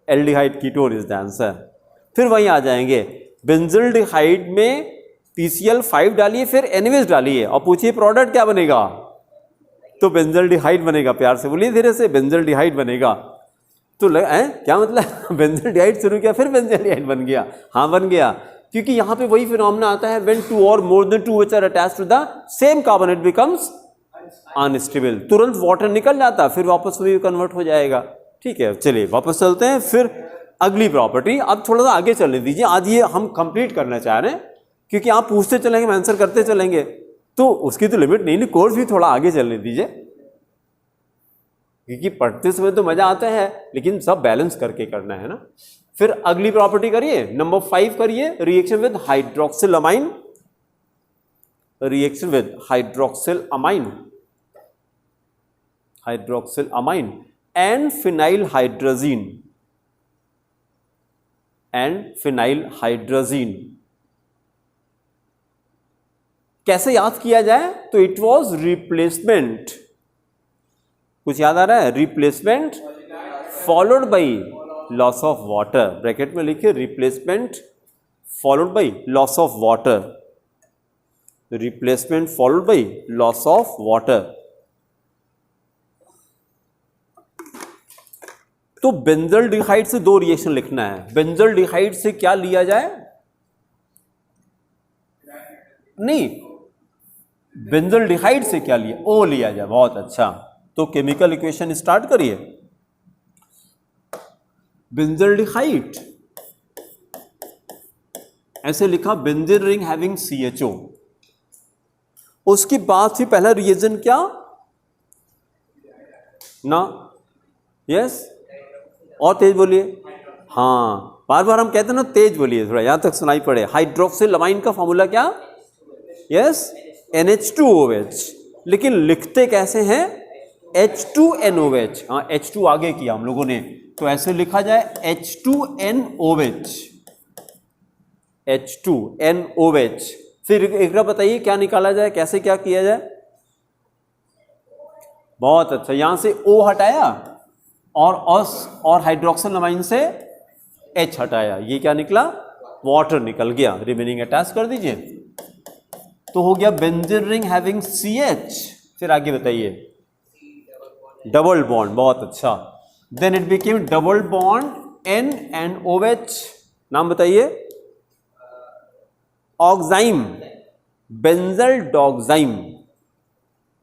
Aldehyde ketone is the answer. फिर वहीं आ जाएंगे, बेंजल्डिहाइड में PCl5 डालिए फिर NaOH डालिए और पूछिए प्रोडक्ट क्या बनेगा, तो बेंजल्डिहाइड बनेगा। प्यार से बोलिए धीरे से, बेंजल्डिहाइड बनेगा। तो क्या मतलब बेंजल्डिहाइड शुरू किया फिर बेंजल्डिहाइड बन गया? हाँ बन गया, क्योंकि यहाँ पे वही फिनोमेना आता है, व्हेन टू और more than two which are attached to the same carbon it becomes unstable. तुरंत वाटर निकल जाता फिर वापस वही कन्वर्ट हो जाएगा। ठीक है, चलिए वापस चलते हैं फिर अगली प्रॉपर्टी। अब थोड़ा सा आगे चलने दीजिए, आज ये हम कंप्लीट करना चाह रहे हैं, क्योंकि आप पूछते चलेंगे मैं आंसर करते चलेंगे तो उसकी तो लिमिट नहीं, कोर्स भी थोड़ा आगे चलने दीजिए, क्योंकि पढ़ते समय तो मजा आता है लेकिन सब बैलेंस करके करना है ना। फिर अगली प्रॉपर्टी करिए, नंबर 5 करिए, reaction with hydroxyl amine, reaction with hydroxyl amine, hydroxyl amine and phenyl hydrazine, and phenyl hydrazine. कैसे याद किया जाए? तो इट वाज रिप्लेसमेंट, कुछ याद आ रहा है? Replacement followed by loss of water, bracket में लिखिए replacement followed by loss of water, replacement followed by loss of water. तो बेंजल्डिहाइड से 2 रिएक्शन लिखना है। बेंजल्डिहाइड से क्या लिया जाए? नहीं, बेंजल्डिहाइड से क्या लिया? ओ लिया जाए। बहुत अच्छा, तो केमिकल इक्वेशन स्टार्ट करिए। बेंजल्डिहाइड ऐसे लिखा, बेंजीन रिंग हैविंग CHO। उसके बाद फिर पहला रिएजेंट क्या ना? यस, और तेज बोलिए। हाँ, बार बार हम कहते हैं ना तेज बोलिए, थोड़ा यहां तक सुनाई पड़े। हाइड्रोक्सिल अमाइन का फॉर्मूला क्या? यस, NH2OH, लेकिन लिखते कैसे हैं? H2NOH। हाँ, H2 आगे किया हम लोगों ने, तो ऐसे लिखा जाए H2NOH, H2NOH। फिर एक बार बताइए क्या निकाला जाए, कैसे क्या किया जाए? बहुत अच्छा, यहां से O हटाया और हाइड्रोक्सिल अमाइन से H हटाया, ये क्या निकला? वाटर निकल गया। रिमेनिंग अटैच कर दीजिए, तो हो गया बेंजीन रिंग हैविंग CH। फिर आगे बताइए, डबल बॉन्ड, बहुत अच्छा। Then it became double bond N and OH, नाम बताइए? Oxime, benzaldoxime.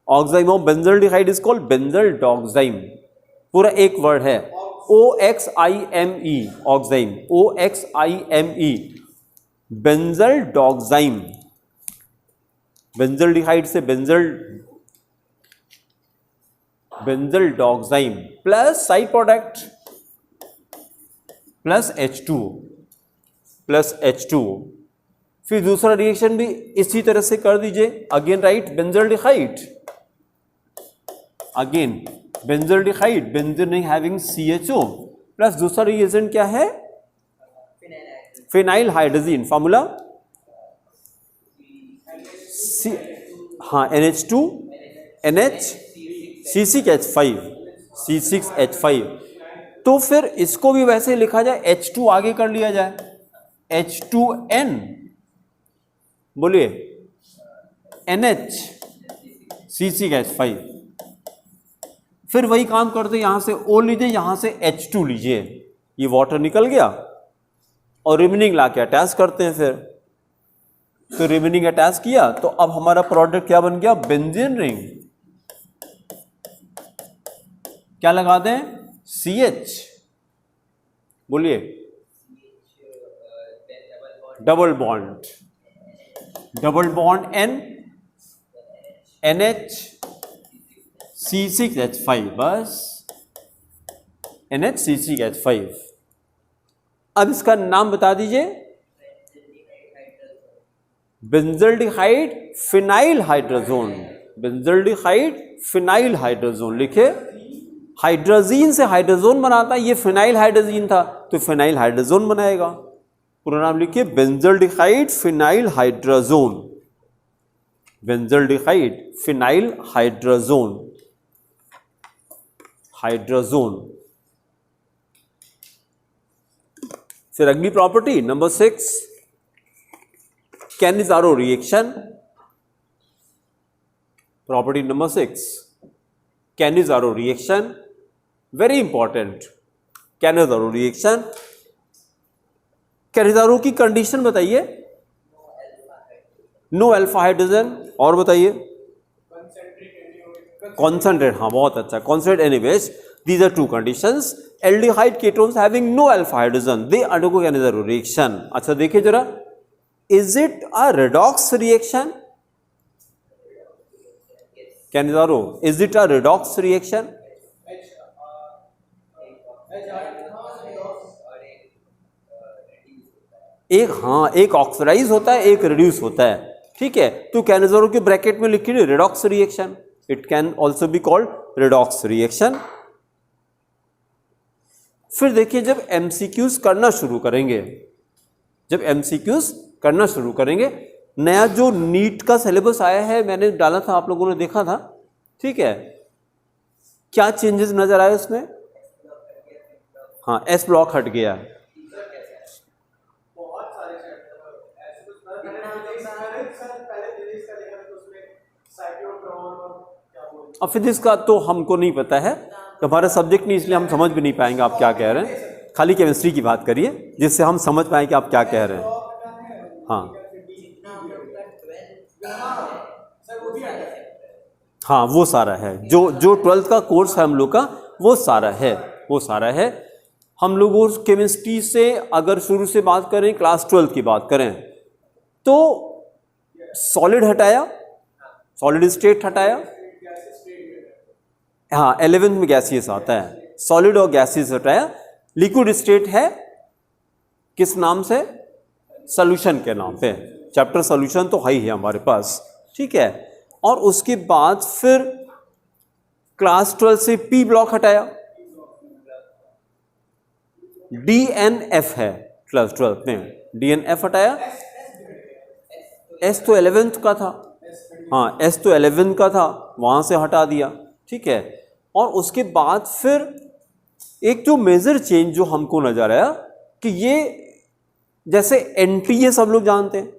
Oxime of benzaldehyde is called benzaldoxime. पूरा एक वर्ड है, OXIME, oxime, OXIME, benzaldoxime. Benzaldehyde से benzaldoxime plus side product plus H2। फिर दूसरा reaction भी इसी तरह से कर दीजिए। Again right, benzaldehyde, again benzaldehyde, benzene ring having CHO plus दूसरा रिएजेंट क्या है? Phenyl hydrazine. फॉर्मूला हाँ, NH2 NH C6H5, C6H5। तो फिर इसको भी वैसे लिखा जाए, H2 आगे कर लिया जाए, H2N, बोलिए, NH C6H5। फिर वही काम करते, यहां से O लीजिए, यहां से H2 लीजिए, ये वाटर निकल गया और रिमेनिंग लाके अटैच करते हैं। फिर तो रिमेनिंग अटैच किया तो अब हमारा प्रोडक्ट क्या बन गया? Benzene ring. क्या लगा दें? CH, बोलिए, double bond N, NH C6H5, बस NH C6H5। अब इसका नाम बता दीजिए। Benzaldehyde phenyl hydrazone, benzaldehyde phenyl hydrazone लिखे। हाइड्रोजीन से हाइड्रोजोन बनाता है, ये फिनाइल हाइड्रोजीन था तो फिनाइल हाइड्रोजोन बनाएगा। पूरा नाम लिखिए, benzaldehyde phenyl hydrazone. Benzaldehyde, phenyl hydrazone, hydrazone. फिर अगली property number 6, Cannizzaro reaction. Property number 6, Cannizzaro reaction, very important. Cannizzaro reaction, Cannizzaro की कंडीशन बताइए। नो अल्फा हाइड्रोजन, और बताइए कॉन्सेंट्रेट। हाँ बहुत अच्छा, concentrate anyways. These are two conditions. Aldehyde ketones having no alpha hydrogen they undergo Cannizzaro reaction. अच्छा देखिए जरा, is it a redox reaction? Cannizzaro, is it a redox reaction? एक, हाँ एक ऑक्सीडाइज होता है, एक रिड्यूस होता है, ठीक है। तो कैनिजारो के ब्रैकेट में लिखिए redox reaction. It can also be called redox reaction. फिर देखिए जब एमसीक्यूज करना शुरू करेंगे, जब एमसीक्यूज करना शुरू करेंगे, नया जो नीट का सिलेबस आया है, मैंने डाला था, आप लोगों ने देखा था, ठीक है। क्या चेंजेस नजर आए उसमें? हाँ एस ब्लॉक हट गया है। और फिजिक्स का तो हमको नहीं पता है, हमारा सब्जेक्ट नहीं, इसलिए हम समझ भी नहीं पाएंगे आप क्या कह रहे हैं। खाली केमिस्ट्री की बात करिए जिससे हम समझ पाए कि आप क्या कह रहे हैं। हाँ हाँ वो सारा है, जो 12th का कोर्स है हम लोग का, वो सारा है, वो सारा है। हम लोगों केमिस्ट्री से अगर शुरू से बात करें, क्लास 12 की बात करें, तो सॉलिड हटाया, सॉलिड स्टेट हटाया, हाँ 11th में गैसियस आता है, सॉलिड और गैसियस हटाया। लिक्विड स्टेट है किस नाम से? सॉल्यूशन के नाम पे। चैप्टर सॉल्यूशन तो है ही है हमारे पास, ठीक है। और उसके बाद फिर क्लास 12 से पी ब्लॉक हटाया, DNF है क्लास 12 में, DNF हटाया। एस तो 11th का था, हाँ एस तो 11th का था, वहां से हटा दिया, ठीक है। और उसके बाद फिर एक जो मेजर चेंज जो हमको नजर आया कि ये जैसे एनटीए सब लोग जानते हैं,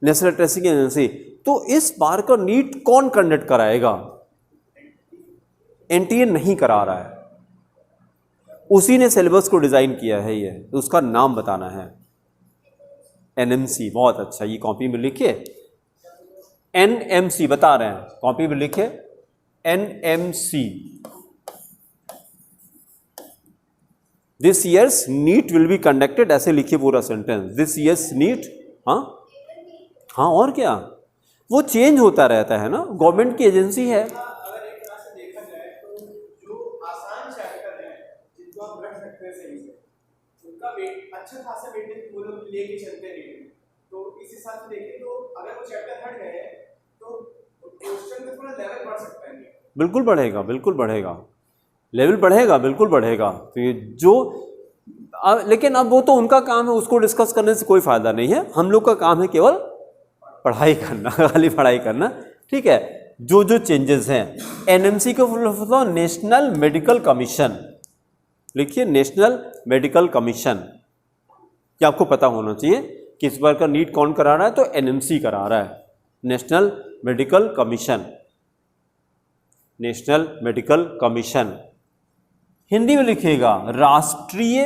नेशनल टेस्टिंग एजेंसी, तो इस बार का नीट कौन कंडक्ट कराएगा? एनटीए नहीं करा रहा है, उसी ने सिलेबस को डिजाइन किया है, ये तो उसका नाम बताना है, एनएमसी। बहुत अच्छा, ये कॉपी में लिखिए, एनएमसी बता रहे हैं, कॉपी में लिखे NMC. This year's NEET will be conducted, ऐसे लिखिए पूरा सेंटेंस, दिस ईयर्स नीट। हाँ हाँ और क्या, वो चेंज होता रहता है ना, गवर्नमेंट की एजेंसी है। अगर एक तरह से देखा जाए तो जो आसान चैप्टर है जिनको आप रख सकते हैं सही से, उनका वेट अच्छा खासा वेटेज वो लोग लेके चलते हैं। तो इस हिसाब से देखें तो अगर वो चैप्टर हट गए तो क्वेश्चन में थोड़ा लेवल बढ़ सकता है। बिल्कुल बढ़ेगा, बिल्कुल बढ़ेगा, लेवल बढ़ेगा, बिल्कुल बढ़ेगा। तो ये जो लेकिन अब वो तो उनका काम है, उसको डिस्कस करने से कोई फायदा नहीं है। हम लोग का काम है केवल पढ़ाई करना, खाली पढ़ाई करना, ठीक है। जो जो चेंजेस हैं, एनएमसी को फुल नेशनल मेडिकल कमीशन लिखिए, नेशनल मेडिकल कमीशन। ये आपको पता होना चाहिए कि इस बार का नीट कौन करा रहा है, तो एनएमसी करा रहा है, national medical commission, national medical commission. Hindi में लिखिएगा राष्ट्रीय,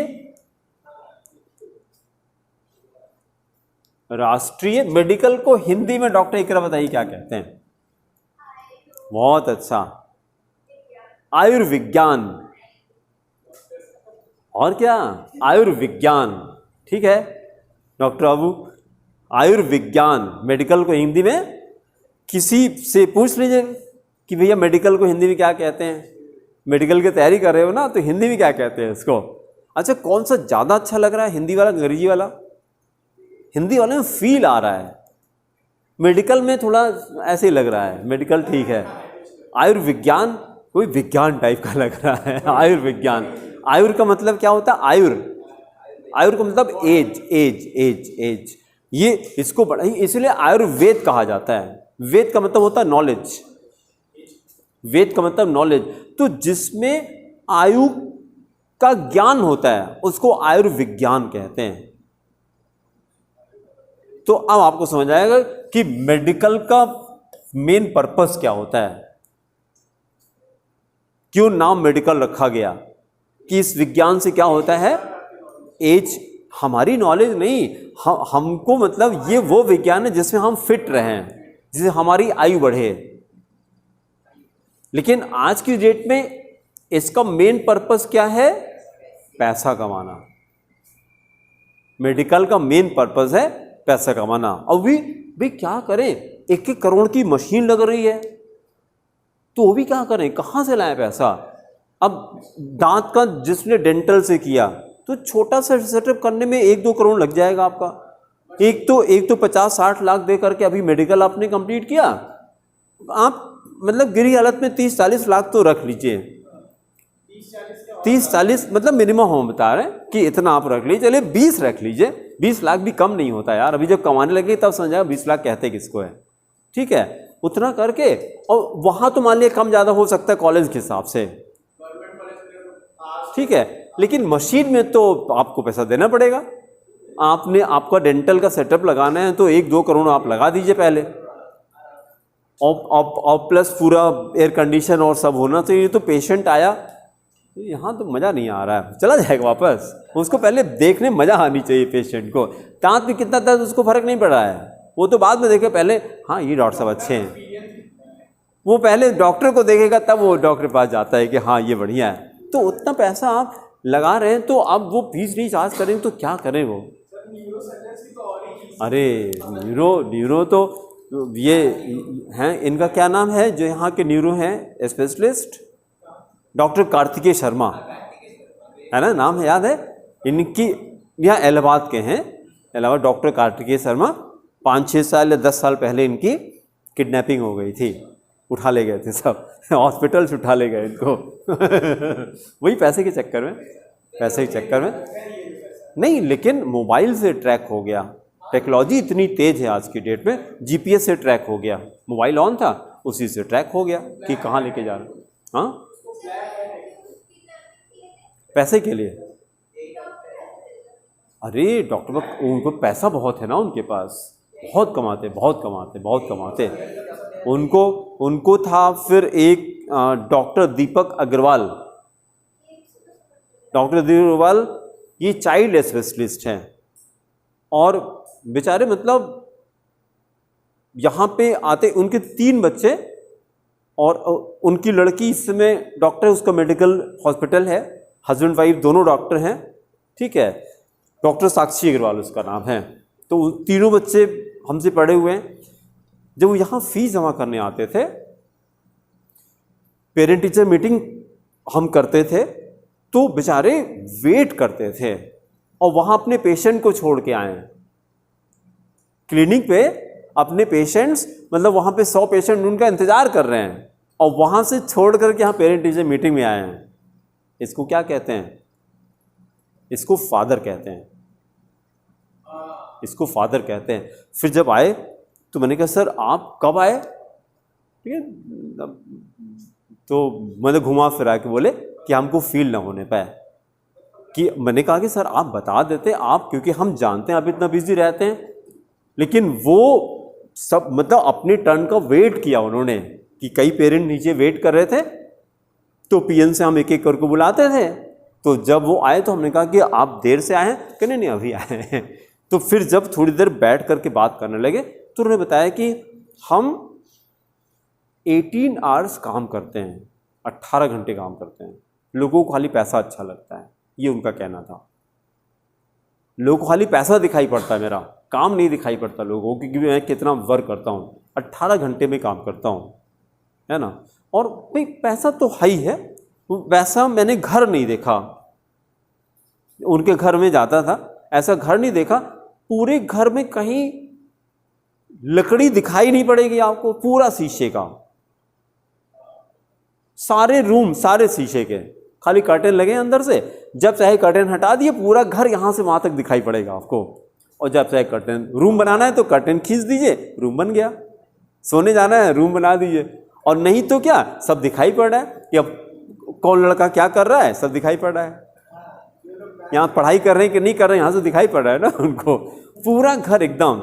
राष्ट्रीय मेडिकल को हिंदी में डॉक्टर इकरा बताइए क्या कहते हैं? बहुत अच्छा, आयुर्विज्ञान। और क्या, आयुर्विज्ञान, ठीक है डॉक्टर बाबू, आयुर्विज्ञान। मेडिकल को हिंदी में किसी से पूछ लीजिए कि भैया मेडिकल को हिंदी में क्या कहते हैं, मेडिकल की तैयारी कर रहे हो ना, तो हिंदी में क्या कहते हैं इसको। अच्छा कौन सा ज़्यादा अच्छा लग रहा है, हिंदी वाला अंग्रेजी वाला? हिंदी वाले में फील आ रहा है, मेडिकल में थोड़ा ऐसे ही लग रहा है, मेडिकल ठीक है। आयुर्विज्ञान कोई विज्ञान टाइप का लग रहा है, आयुर्विज्ञान। आयुर का मतलब क्या होता है? आयुर, आयुर का मतलब एज, एज एज एज। ये इसको बड़ा ही इसलिए आयुर्वेद कहा जाता है। वेद का मतलब होता है नॉलेज, वेद का मतलब नॉलेज। तो जिसमें आयु का ज्ञान होता है उसको आयुर्विज्ञान कहते हैं। तो अब आपको समझ आएगा कि मेडिकल का मेन पर्पस क्या होता है, क्यों नाम मेडिकल रखा गया, कि इस विज्ञान से क्या होता है, एज हमारी नॉलेज नहीं, हमको मतलब ये वो विज्ञान है जिसमें हम फिट रहें, जिससे हमारी आयु बढ़े। लेकिन आज की डेट में इसका मेन पर्पस क्या है, पैसा कमाना। मेडिकल का मेन पर्पस है पैसा कमाना। अब भी क्या करें, 1-1 करोड़ की मशीन लग रही है, तो वो भी क्या करें, कहाँ से लाएं पैसा। अब दांत का जिसने डेंटल से किया तो छोटा सा सेटअप करने में 1-2 करोड़ लग जाएगा आपका। एक तो 50-60 लाख दे करके अभी मेडिकल आपने कंप्लीट किया, आप मतलब गिरी हालत में 30-40 लाख तो रख लीजिए। 30-40 मतलब मिनिमम हम बता रहे हैं कि इतना आप रख लीजिए, चलिए 20 रख लीजिए। 20 लाख भी कम नहीं होता यार, अभी जब कमाने लगे तब समझाएगा 20 लाख कहते किसको है। ठीक है, उतना करके, और वहाँ तो मान लिया कम ज़्यादा हो सकता है कॉलेज के हिसाब से, ठीक है, लेकिन मशीन में तो आपको पैसा देना पड़ेगा। आपका डेंटल का सेटअप लगाना है तो 1-2 करोड़ आप लगा दीजिए पहले, और प्लस पूरा एयर कंडीशन और सब होना चाहिए। तो पेशेंट आया, यहाँ तो मज़ा नहीं आ रहा है, चला जाएगा वापस। उसको पहले देखने मज़ा आनी चाहिए पेशेंट को। दांत भी कितना दर्द उसको फर्क नहीं पड़ रहा है, वो तो बाद में देखे, पहले हाँ ये डॉक्टर साहब अच्छे हैं, वो पहले डॉक्टर को देखेगा तब वो डॉक्टर के पास जाता है कि हाँ ये बढ़िया है। तो उतना पैसा आप लगा रहे हैं, तो अब वो फीस नहीं चार्ज करें तो क्या करें वो। अरे न्यूरो तो ये हैं, इनका क्या नाम है जो यहाँ के न्यूरो हैं स्पेशलिस्ट, डॉक्टर कार्तिकेय शर्मा है ना, नाम है, याद है इनकी, यहाँ इलाहाबाद के हैं, इलाहाबाद डॉक्टर कार्तिकेय शर्मा। 5-6 साल या 10 साल पहले इनकी किडनैपिंग हो गई थी, उठा ले गए थे सब, हॉस्पिटल से उठा ले गए इनको वही पैसे के चक्कर में नहीं, लेकिन मोबाइल से ट्रैक हो गया। टेक्नोलॉजी इतनी तेज है आज की डेट में, जीपीएस से ट्रैक हो गया, मोबाइल ऑन था उसी से ट्रैक हो गया कि कहाँ लेके जा रहे हैं। हाँ, पैसे के लिए, अरे डॉक्टर उनको पैसा बहुत है ना, उनके पास बहुत कमाते। उनको था फिर एक डॉक्टर दीपक अग्रवाल, ये चाइल्ड स्पेशलिस्ट हैं, और बेचारे मतलब यहाँ पे आते, उनके 3 बच्चे और उनकी लड़की इस समय डॉक्टर, उसका मेडिकल हॉस्पिटल है, हस्बैंड वाइफ दोनों डॉक्टर हैं, ठीक है, डॉक्टर साक्षी अग्रवाल उसका नाम है। तो तीनों बच्चे हमसे पढ़े हुए हैं। जब वो यहाँ फीस जमा करने आते थे, पेरेंट टीचर मीटिंग हम करते थे, तो बेचारे वेट करते थे, और वहाँ अपने पेशेंट को छोड़ के आए हैं क्लिनिक पे, अपने पेशेंट्स मतलब वहाँ पे 100 पेशेंट उनका इंतजार कर रहे हैं, और वहाँ से छोड़ करके यहाँ पेरेंट टीचर मीटिंग में आए हैं। इसको क्या कहते हैं, इसको फादर कहते हैं। फिर जब आए तो मैंने कहा सर आप कब आए, ठीक है, तो मैंने घुमा फिरा के बोले कि हमको फील ना होने पाए, कि मैंने कहा कि सर आप बता देते आप, क्योंकि हम जानते हैं आप इतना बिजी रहते हैं, लेकिन वो सब मतलब अपनी टर्न का वेट किया उन्होंने, कि कई पेरेंट नीचे वेट कर रहे थे, तो पीएन से हम 1-1 करके बुलाते थे। तो जब वो आए तो हमने कहा कि आप देर से आए हैं, कहने नहीं अभी आए हैं। तो फिर जब थोड़ी देर बैठ करके बात करने लगे तो उन्होंने बताया कि हम 18 आवर्स काम करते हैं, 18 घंटे काम करते हैं, लोगों को खाली पैसा अच्छा लगता है, ये उनका कहना था। लोगों को खाली पैसा दिखाई पड़ता है, मेरा काम नहीं दिखाई पड़ता लोगों को, क्योंकि मैं कितना वर्क करता हूँ, 18 घंटे में काम करता हूँ, है ना। और भाई पैसा तो है ही है, वैसा मैंने घर नहीं देखा, उनके घर में जाता था, ऐसा घर नहीं देखा, पूरे घर में कहीं लकड़ी दिखाई नहीं पड़ेगी आपको, पूरा शीशे का, सारे रूम सारे शीशे के, खाली कर्टेन लगे अंदर से, जब चाहे कर्टेन हटा दिए, पूरा घर यहाँ से वहाँ तक दिखाई पड़ेगा आपको। और जब चाहे कर्टन, रूम बनाना है तो कर्टन खींच दीजिए, रूम बन गया। सोने जाना है, रूम बना दीजिए। और नहीं तो क्या, सब दिखाई पड़ रहा है कि अब कौन लड़का क्या कर रहा है, सब दिखाई पड़ रहा है। यहाँ पढ़ाई कर रहे हैं कि नहीं कर रहे हैं, यहाँ से दिखाई पड़ रहा है ना उनको। पूरा घर एकदम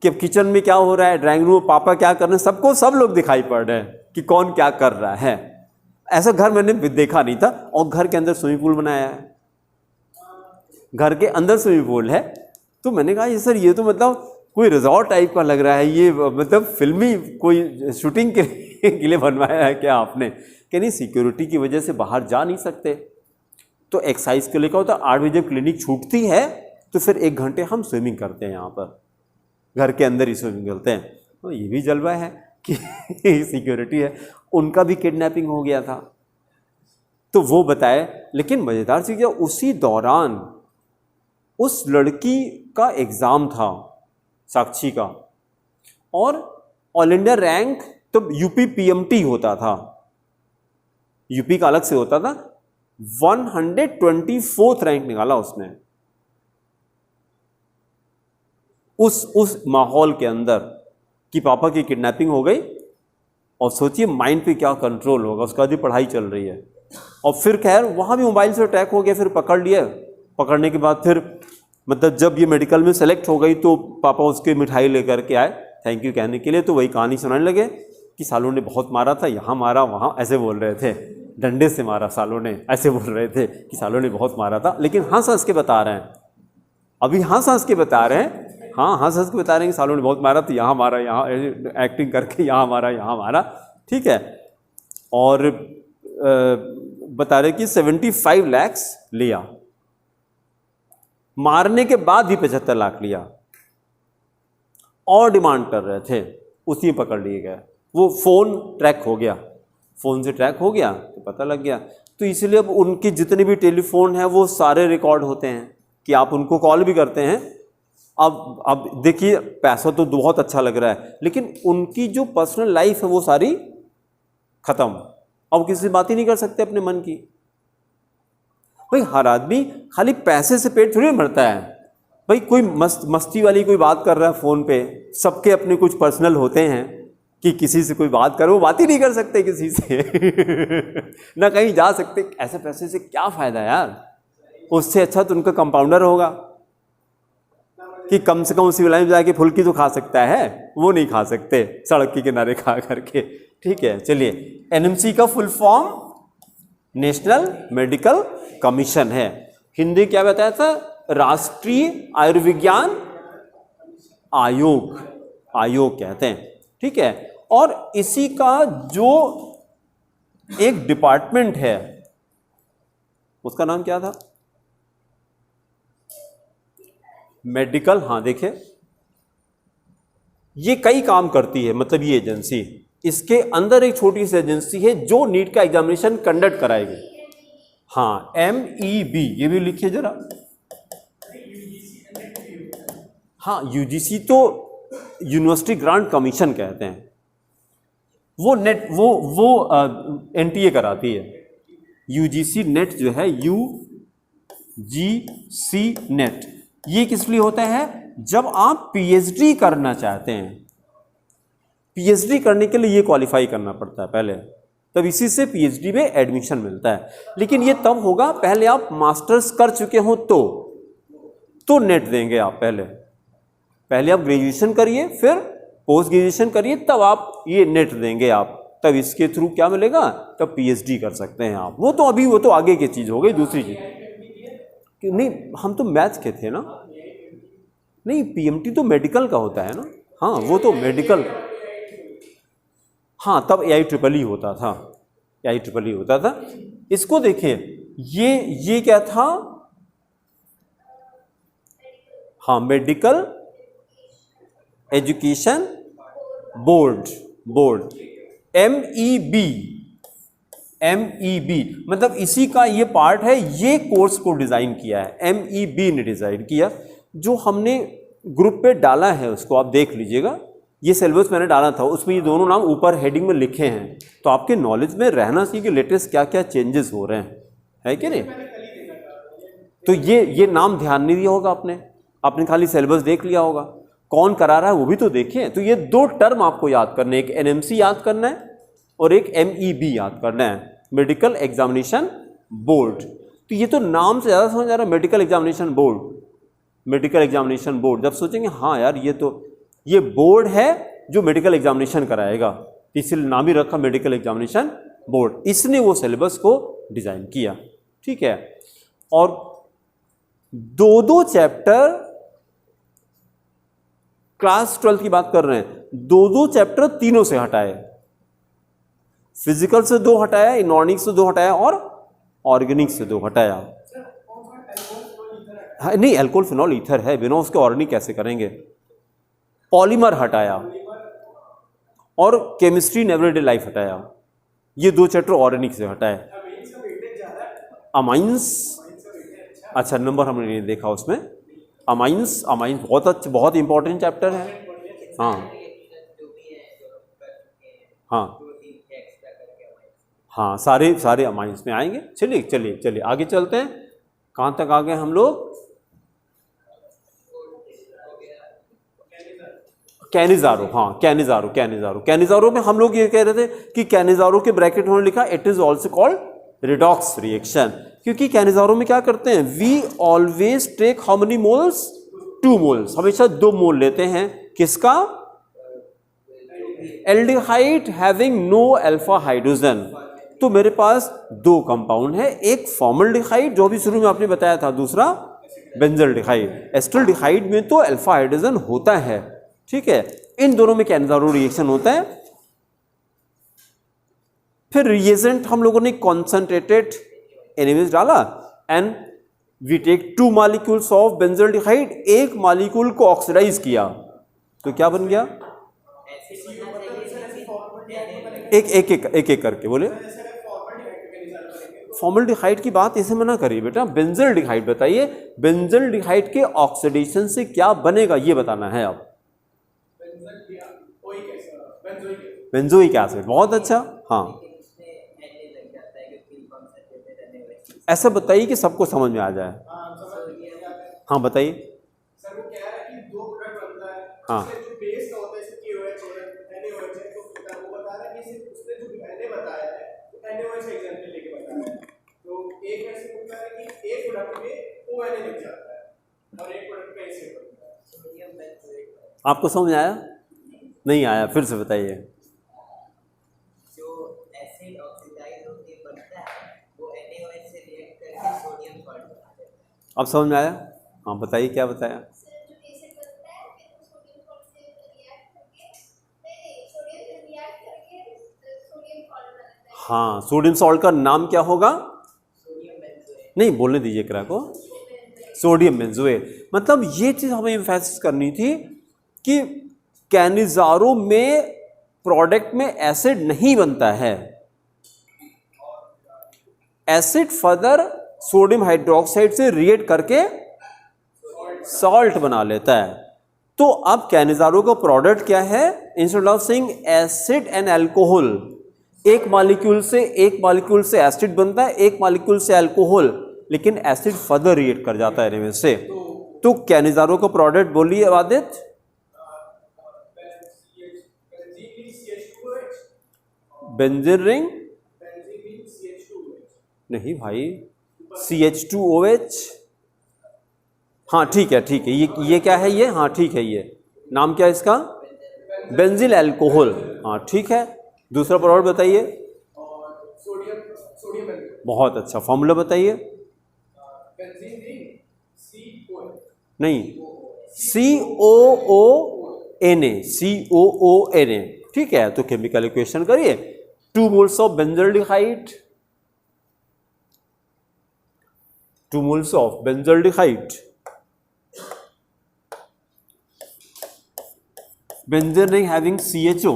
कि अब किचन में क्या हो रहा है, ड्राइंग रूम पापा क्या कर रहे हैं, सबको सब लोग दिखाई पड़ रहे हैं कि कौन क्या कर रहा है। ऐसा घर मैंने देखा नहीं था। और घर के अंदर स्विमिंग पूल बनाया है, घर के अंदर स्विमिंग पूल है। तो मैंने कहा ये सर, ये तो मतलब कोई रिजॉर्ट टाइप का लग रहा है, ये मतलब फिल्मी कोई शूटिंग के लिए बनवाया है क्या आपने? कि नहीं, सिक्योरिटी की वजह से बाहर जा नहीं सकते। तो एक्सरसाइज के लिए क्या होता है, 8 बजे जब क्लिनिक छूटती है तो फिर 1 घंटे हम स्विमिंग करते हैं, यहाँ पर घर के अंदर ही स्विमिंग करते हैं। तो ये भी जलवा है कि सिक्योरिटी है। उनका भी किडनैपिंग हो गया था, तो वो बताए। लेकिन मज़ेदार चीज़ क्या, उसी दौरान उस लड़की का एग्ज़ाम था, साक्षी का, और ऑल इंडिया रैंक तो यूपी पीएमटी होता था, यूपी का अलग से होता था। 124th रैंक निकाला उसने उस माहौल के अंदर कि पापा की किडनैपिंग हो गई। और सोचिए माइंड पे क्या कंट्रोल होगा, उसका भी पढ़ाई चल रही है। और फिर खैर वहाँ भी मोबाइल से अटैक हो गया, फिर पकड़ लिया। पकड़ने के बाद फिर मतलब जब ये मेडिकल में सेलेक्ट हो गई तो पापा उसके मिठाई लेकर के आए थैंक यू कहने के लिए। तो वही कहानी सुनाने लगे कि सालों ने बहुत मारा था, यहाँ मारा वहाँ, ऐसे बोल रहे थे, डंडे से मारा सालों ने, ऐसे बोल रहे थे कि सालों ने बहुत मारा था। लेकिन हंस हंस के बता रहे हैं, अभी हंस हंस के बता रहे हैं, हाँ हंस हंस के बता रहे हैं कि सालों ने बहुत मारा, तो यहाँ मारा, यहाँ एक्टिंग करके यहाँ मारा, यहाँ मारा, ठीक है। और बता रहे कि 75 लाख लिया, मारने के बाद भी 75 लाख लिया, और डिमांड कर रहे थे, उसी में पकड़ लिए गए। वो फ़ोन ट्रैक हो गया, फ़ोन से ट्रैक हो गया तो पता लग गया। तो इसलिए अब उनके जितने भी टेलीफोन हैं वो सारे रिकॉर्ड होते हैं कि आप उनको कॉल भी करते हैं। अब देखिए पैसा तो बहुत अच्छा लग रहा है, लेकिन उनकी जो पर्सनल लाइफ है वो सारी खत्म। अब किसी से बात ही नहीं कर सकते अपने मन की। भाई हर आदमी खाली पैसे से पेट थोड़ी भरता है। भाई कोई मस्ती वाली कोई बात कर रहा है फ़ोन पे, सबके अपने कुछ पर्सनल होते हैं कि किसी से कोई बात करो, वो बात ही नहीं कर सकते किसी से ना कहीं जा सकते। ऐसे पैसे से क्या फ़ायदा यार, उससे अच्छा तो उनका कंपाउंडर होगा कि कम से कम उसी वाला में जाके फुल्की तो खा सकता है, वो नहीं खा सकते सड़क के किनारे खा करके। ठीक है, चलिए एनएमसी का full form national medical commission है। हिंदी क्या बताया था, राष्ट्रीय आयुर्विज्ञान आयोग, आयोग कहते हैं। ठीक है, और इसी का जो एक डिपार्टमेंट है उसका नाम क्या था, मेडिकल। हाँ देखिए ये कई काम करती है, मतलब ये एजेंसी, इसके अंदर एक छोटी सी एजेंसी है जो नीट का एग्जामिनेशन कंडक्ट कराएगी। हाँ MEB, ये भी लिखिए जरा। हाँ यूजीसी तो यूनिवर्सिटी ग्रांट कमीशन कहते हैं, वो नेट वो NTA कराती है। यूजीसी नेट जो है, UGC नेट, ये किस लिए होता है, जब आप PhD करना चाहते हैं, PhD करने के लिए ये क्वालिफाई करना पड़ता है पहले, तब इसी से PhD में एडमिशन मिलता है। लेकिन ये तब होगा पहले आप मास्टर्स कर चुके हो तो नेट देंगे आप। पहले आप ग्रेजुएशन करिए, फिर पोस्ट ग्रेजुएशन करिए, तब आप ये नेट देंगे आप, तब इसके थ्रू क्या मिलेगा, तब PhD कर सकते हैं आप। वो तो आगे की चीज़ हो गई, दूसरी चीज़। नहीं हम तो मैथ्स के थे ना, नहीं PMT तो मेडिकल का होता है ना। हाँ वो तो मेडिकल, हाँ तब AIEEE होता था, AIEEE होता था। इसको देखिए, ये क्या था, हाँ मेडिकल एजुकेशन बोर्ड, MEB मतलब इसी का ये पार्ट है। ये कोर्स को डिज़ाइन किया है MEB ने डिज़ाइन किया, जो हमने ग्रुप पे डाला है, उसको आप देख लीजिएगा। ये सिलेबस मैंने डाला था, उसमें ये दोनों नाम ऊपर हेडिंग में लिखे हैं, तो आपके नॉलेज में रहना चाहिए कि लेटेस्ट क्या क्या चेंजेस हो रहे हैं, है कि नहीं। तो ये नाम ध्यान नहीं दिया होगा आपने, आपने खाली सिलेबस देख लिया होगा, कौन करा रहा है वो भी तो देखें। तो ये दो टर्म आपको याद करने, एक एनएमसी याद करना है और एक MEB याद करना है, मेडिकल एग्जामिनेशन बोर्ड। तो ये तो नाम से ज़्यादा समझ आ रहा है, medical examination board. Medical examination board जब सोचेंगे हाँ यार ये बोर्ड है जो मेडिकल एग्जामिनेशन कराएगा, इसलिए नाम ही रखा मेडिकल एग्जामिनेशन बोर्ड। इसने वो सिलेबस को डिज़ाइन किया, ठीक है। और दो चैप्टर, क्लास 12 की बात कर रहे हैं, दो चैप्टर तीनों से हटाए, फिजिकल से 2 हटाया, इनऑर्गेनिक से 2 हटाया और ऑर्गेनिक से 2 हटाया। हाँ, नहीं अल्कोहल फिनॉल ईथर है, बिना उसके ऑर्गेनिक कैसे करेंगे। पॉलीमर हटाया और केमिस्ट्री इन एवरीडे लाइफ हटाया, ये 2 चैप्टर ऑर्गेनिक से हटाए। अमाइंस, अच्छा नंबर हमने नहीं देखा उसमें। अमाइंस बहुत अच्छा, बहुत इंपॉर्टेंट चैप्टर है। हाँ हाँ हाँ, सारे अमाइंस में आएंगे। चलिए आगे चलते हैं। कहाँ तक आ गए हम लोग? कैनिजारो, हाँ कैनिजारो में हम लोग ये कह रहे थे कि कैनिजारो के ब्रैकेट में लिखा it is also called redox reaction, क्योंकि कैनिजारो में क्या करते हैं, we always take how many moles, 2 moles, हमेशा 2 मोल लेते हैं। किसका? Aldehyde having no alpha hydrogen. तो मेरे पास 2 कंपाउंड है, एक फॉर्मल्डिहाइड जो भी शुरू में आपने बताया था, दूसरा बेंजल्डिहाइड। एस्टल्डिहाइड में तो अल्फा हाइड्रोजन होता है, ठीक है। इन दोनों में कैनिजारो रिएक्शन होता है। फिर रिएजेंट हम लोगों ने कॉन्सेंट्रेटेड एनिमेज डाला and we take 2 molecules of benzaldehyde, एक मॉलिक्यूल को ऑक्सीडाइज किया तो क्या बन गया? एक करके बोले। फॉर्मल्डिहाइड की बात ऐसे मना करिए बेटा, बेंजल्डिहाइड बताइए, बेंजल्डिहाइड के ऑक्सीडेशन से क्या बनेगा ये बताना है आप। बेंजोइक एसिड, बहुत अच्छा। हाँ ऐसा बताइए कि सबको समझ में आ जाए। हाँ बताइए। सर वो कह रहा है कि 2 प्रोडक्ट बनता है, हाँ जो बेस का होता है जैसे KOH है, NaOH है, तो वो बता रहा है कि उसने जो Na बताया है तो NaOH एग्जांपल लेके बताया है। तो एक ऐसे होता है कि एक प्रोडक्ट में ONA लग जाता है और एक प्रोडक्ट में ऐसे बनता है सोडियम बेंजोएट। आपको समझ आया? नहीं आया, फिर से बताइए। जो एसिड ऑक्सीडाइज होके बनता है वो NaOH से रिएक्ट करके सोडियम सॉल्ट बना देता है। अब समझ में आया? हाँ बताइए क्या बताया। हाँ सोडियम सॉल्ट का नाम क्या होगा? नहीं बोलने दीजिए करा को, सोडियम बेंजोएट। मतलब ये चीज हमें एम्फेसिस करनी थी कि कैनिजारो में प्रोडक्ट में एसिड नहीं बनता है, एसिड फर्दर सोडियम हाइड्रोक्साइड से रिएक्ट करके सॉल्ट बना लेता है। तो अब कैनिजारो का प्रोडक्ट क्या है? Instead of saying acid and alcohol, एक मॉलिक्यूल से एसिड बनता है, एक मॉलिक्यूल से अल्कोहल, लेकिन एसिड फर्दर रिएक्ट कर जाता है इनमें से। तो कैनिजारो का प्रोडक्ट बोलिए आदित्य। बेंजीन रिंग नहीं भाई, CH2OH। हाँ ठीक है ये क्या है ये? हाँ ठीक है, ये नाम क्या है इसका? Benzyl alcohol. हाँ ठीक है, दूसरा प्रोडक्ट बताइए। सोडियम बहुत अच्छा, फॉर्मूला बताइए। नहीं, COONA। ठीक है, तो केमिकल इक्वेशन करिए। 2 moles of benzaldehyde, 2 moles of benzaldehyde, benzene ring having CHO,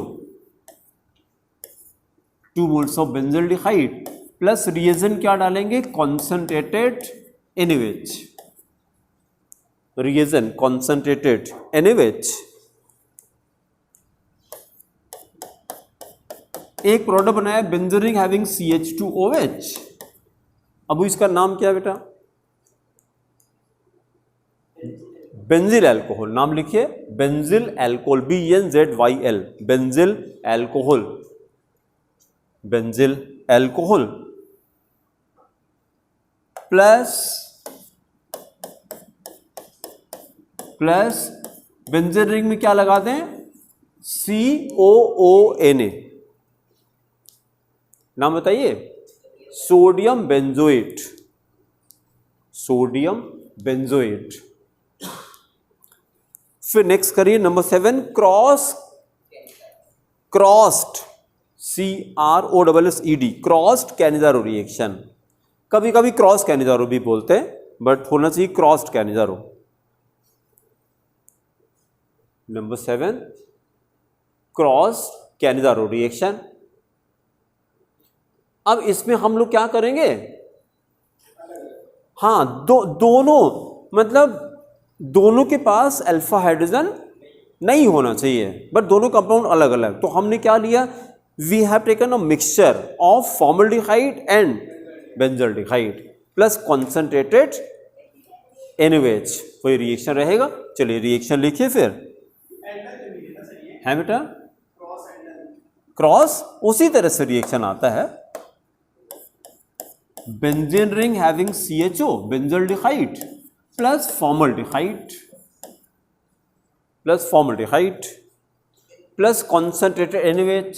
2 moles of benzaldehyde plus reagent क्या डालेंगे? Concentrated NaOH, reagent concentrated NaOH। एक प्रोडक्ट बनाया बेंजीन रिंग हैविंग CH2OH। अब इसका नाम क्या है बेटा? बेंजिल अल्कोहल, नाम लिखिए benzyl alcohol, BNZYL, benzyl alcohol, benzyl alcohol plus benzene ring में क्या लगा दें, COONA, नाम बताइए, सोडियम बेंजोएट, सोडियम बेंजोएट। फिर नेक्स्ट करिए number 7, crossed CROSSED, crossed Cannizzaro reaction. कभी कभी क्रॉस कैनिजारो भी बोलते हैं, बट होना चाहिए crossed Cannizzaro. Number 7, cross Cannizzaro reaction. अब इसमें हम लोग क्या करेंगे, हाँ दोनों, मतलब दोनों के पास अल्फा हाइड्रोजन नहीं होना चाहिए, बट दोनों कंपाउंड अलग अलग। तो हमने क्या लिया, we have taken a mixture of formaldehyde and benzaldehyde plus concentrated NaOH, कोई रिएक्शन रहेगा। चलिए रिएक्शन लिखिए फिर, है बेटा, क्रॉस उसी तरह से रिएक्शन आता है, benzene ring having CHO, benzaldehyde plus formaldehyde plus concentrated NaOH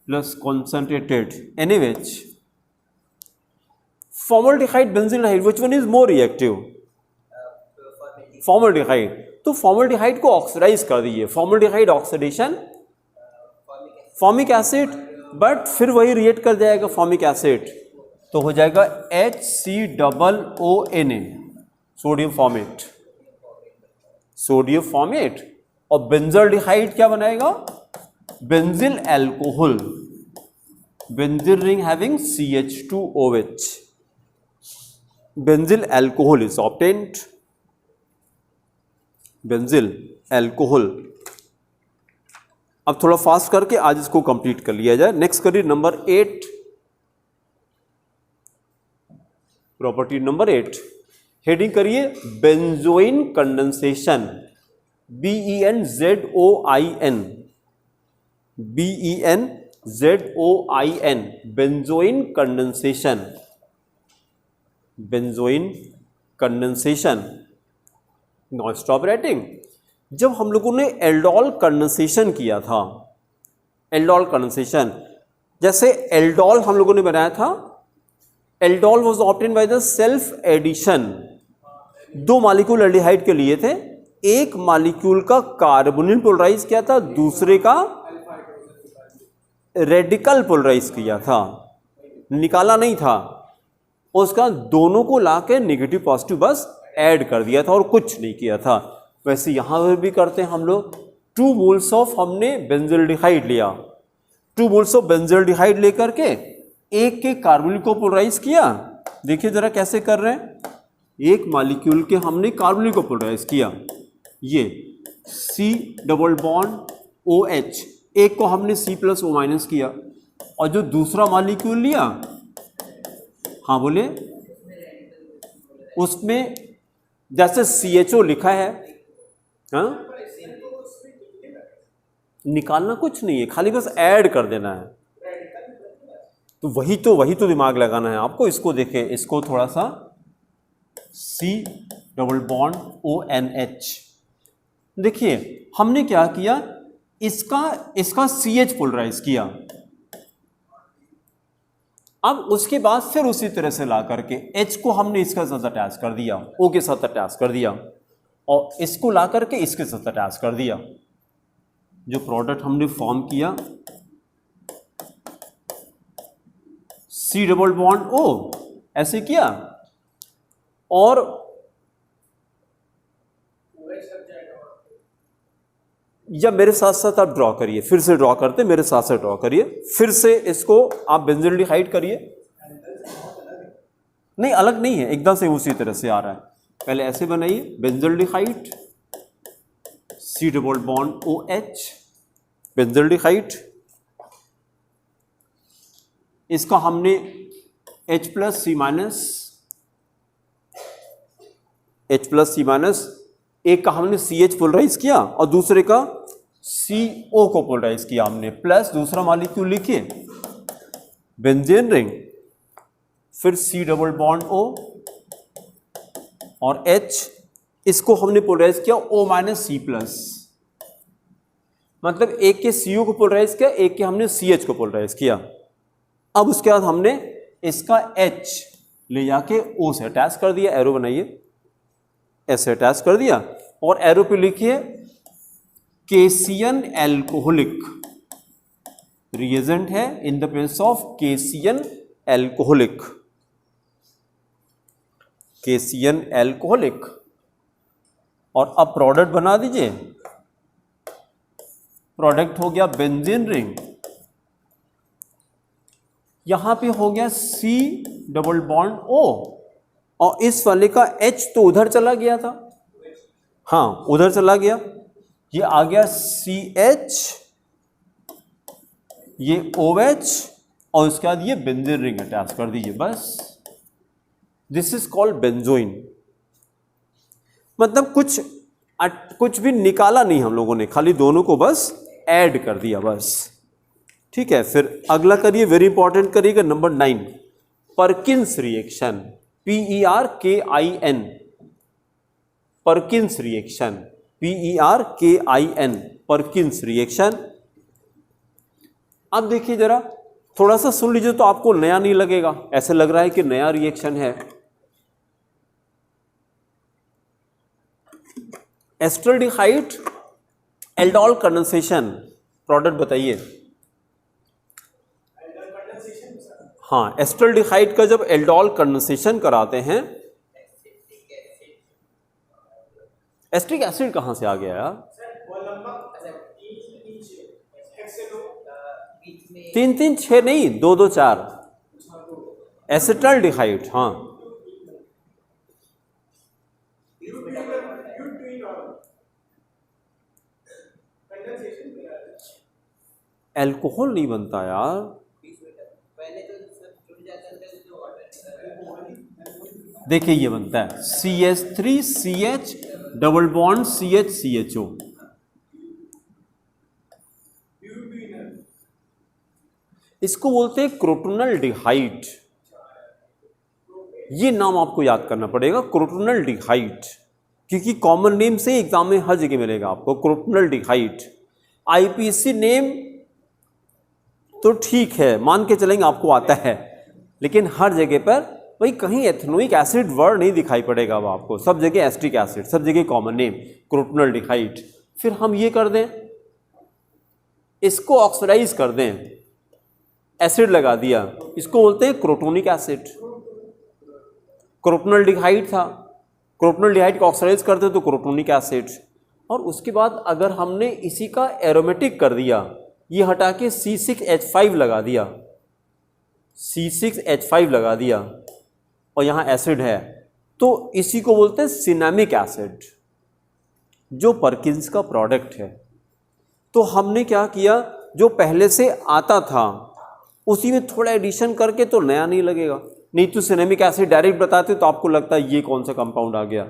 plus concentrated NaOH, formaldehyde benzaldehyde, which one is more reactive, formaldehyde. तो फॉर्मल्डिहाइड को ऑक्सीडाइज कर दीजिए, formaldehyde oxidation formic acid, but फिर वही रिएक्ट कर जाएगा फॉर्मिक एसिड, तो हो जाएगा HCOONA, sodium format, sodium format. और बेंजल्डिहाइड क्या बनाएगा, benzyl alcohol, benzyl ring having CH2OH, benzyl alcohol is obtained, benzyl alcohol. अब थोड़ा फास्ट करके आज इसको कंप्लीट कर लिया जाए। नेक्स्ट करिए नंबर 8, प्रॉपर्टी नंबर 8, हेडिंग करिए benzoin condensation, BENZOIN, BENZOIN, benzoin condensation, benzoin condensation. Now stop writing. जब हम लोगों ने एल्डोल कंडेंसेशन किया था, एल्डोल कंडेंसेशन, जैसे एल्डोल हम लोगों ने बनाया था, aldol was obtained by the self addition. 2 molecule aldehyde के लिए थे, एक मॉलिक्यूल का कार्बोनिल पोलराइज किया था, दूसरे का रेडिकल पोलराइज किया था, निकाला नहीं था, उसका दोनों को लाके नेगेटिव पॉजिटिव बस ऐड कर दिया था और कुछ नहीं किया था। वैसे यहां पर भी करते हैं हम लोग। 2 मोल्स ऑफ हमने बेंजल्डिहाइड लिया, 2 मोल्स ऑफ बेंजल्डिहाइड लेकर के एक के कार्बोनिल को पोलराइज किया। देखिए जरा कैसे कर रहे हैं, एक मॉलिक्यूल के हमने कार्बोनिल को पोलराइज किया, ये C डबल बॉन्ड OH, एक को हमने C+O- किया, और जो दूसरा मॉलिक्यूल लिया, हाँ बोले, उसमें जैसे CHO लिखा है, हाँ, निकालना कुछ नहीं है, खाली बस ऐड कर देना है। तो वही तो दिमाग लगाना है आपको। इसको देखें, इसको थोड़ा सा C डबल बॉन्ड ONH, देखिए हमने क्या किया, इसका CH पोलराइज किया। अब उसके बाद फिर उसी तरह से ला करके H को हमने इसके साथ अटैच कर दिया, O के साथ अटैच कर दिया, और इसको ला करके इसके साथ अटैच कर दिया। जो प्रोडक्ट हमने फॉर्म किया, C डबल बॉन्ड O, ऐसे किया, और या मेरे साथ साथ आप ड्रॉ करिए, फिर से ड्रॉ करते, मेरे साथ साथ ड्रॉ करिए, फिर से इसको आप बेंजल्डिहाइड करिए। नहीं, अलग नहीं है, एकदम से उसी तरह से आ रहा है। पहले ऐसे बनाइए, benzaldehyde, C double bond OH, benzaldehyde, इसका हमने H+C- H प्लस सी माइनस, एक का हमने CH पोलराइज किया और दूसरे का CO को पोलराइज किया हमने, प्लस दूसरा मॉलिक्यूल लिखिए बेंजीन रिंग, फिर C डबल बॉन्ड O और H, इसको हमने पोलराइज किया O माइनस C प्लस, मतलब एक के CO को पोलराइज किया, एक के हमने CH को पोलराइज किया। अब उसके बाद हमने इसका H ले जाके O से अटैच कर दिया, एरो बनाइए, ऐसे अटैच कर दिया और एरो पे लिखिए केसियन एल्कोहलिक रिएजेंट है in the presence of cation alcoholic, cation alcoholic. और अब प्रोडक्ट बना दीजिए, प्रोडक्ट हो गया बेंजीन रिंग, यहां पे हो गया C डबल बॉन्ड O और इस वाले का H तो उधर चला गया था, हाँ उधर चला गया, ये आ गया CH, ये OH और उसके बाद ये बेंजीन रिंग अटैच कर दीजिए, बस दिस इज कॉल्ड बेंजोइन। मतलब कुछ भी निकाला नहीं हम लोगों ने, खाली दोनों को बस ऐड कर दिया बस, ठीक है। फिर अगला करिए, वेरी इंपॉर्टेंट करिएगा, number 9 Perkins reaction, PERKIN, Perkins reaction, PERKIN, Perkins reaction. अब देखिए जरा, थोड़ा सा सुन लीजिए तो आपको नया नहीं लगेगा, ऐसे लग रहा है कि नया रिएक्शन है। एस्टल्डिहाइड एल्डोल कंडेंसेशन, प्रोडक्ट बताइए। हाँ, एस्टल्डिहाइड का जब एल्डोल कंडेंसेशन कराते हैं, एस्ट्रिक एसिड कहां से आ गया यार? 3 3 6 नहीं, 2 2 4 एसिटल्डिहाइड, हाँ एल्कोहल नहीं बनता यार, देखिए ये बनता है CH3CH double bond CH CHO, इसको बोलते हैं क्रोटोनल डिहाइड, ये नाम आपको याद करना पड़ेगा, क्रोटोनल डिहाइड, क्योंकि कॉमन नेम से एग्जाम में हर जगह मिलेगा आपको क्रोटोनल डिहाइड। IPC नेम तो ठीक है, मान के चलेंगे आपको आता है, लेकिन हर जगह पर भाई कहीं एथेनोइक एसिड वर्ड नहीं दिखाई पड़ेगा अब आपको, सब जगह एस्टिक एसिड, सब जगह कॉमन नेम क्रोटोनल डिहाइड। फिर हम ये कर दें, इसको ऑक्सीडाइज कर दें, एसिड लगा दिया, इसको बोलते हैं क्रोटोनिक एसिड। क्रोटोनल डिहाइड था, क्रोटोनल डिहाइड को ऑक्सीडाइज करते तो क्रोटोनिक एसिड। और उसके बाद अगर हमने इसी का एरोमेटिक कर दिया, ये हटा के C6H5 लगा दिया, C6H5 लगा दिया और यहाँ एसिड है, तो इसी को बोलते हैं सिनेमिक एसिड, जो परकिंस का प्रोडक्ट है। तो हमने क्या किया, जो पहले से आता था उसी में थोड़ा एडिशन करके, तो नया नहीं लगेगा, नहीं तो सिनेमिक एसिड डायरेक्ट बताते तो आपको लगता है ये कौन सा कंपाउंड आ गया।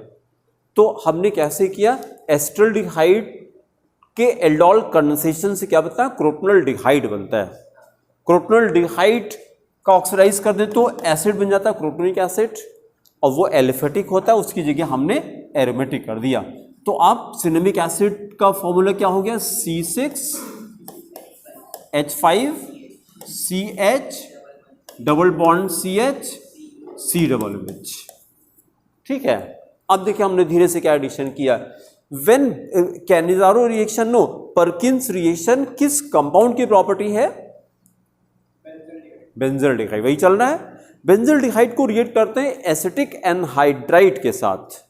तो हमने कैसे किया, एस्टल्डिहाइड के एल्डोल कंडेंसेशन से क्या बनता है, क्रोटोनल डिहाइड बनता है। क्रोटोनल डिहाइड का ऑक्सीडाइज कर दे तो एसिड बन जाता है क्रोटोनिक एसिड, और वो एलिफेटिक होता है, उसकी जगह हमने एरोमेटिक कर दिया। तो आप सिनेमिक एसिड का फॉर्मूला क्या हो गया, C6H5 CH double bond CH C double H, ठीक है। अब देखिए हमने धीरे से क्या एडिशन किया, when Cannizzaro reaction, no Perkins reaction किस कंपाउंड की प्रॉपर्टी है, बेंजल्डिहाइड, वही चल रहा है। बेंजल्डिहाइड को रिएक्ट करते हैं एसिटिक एनहाइड्राइड के साथ,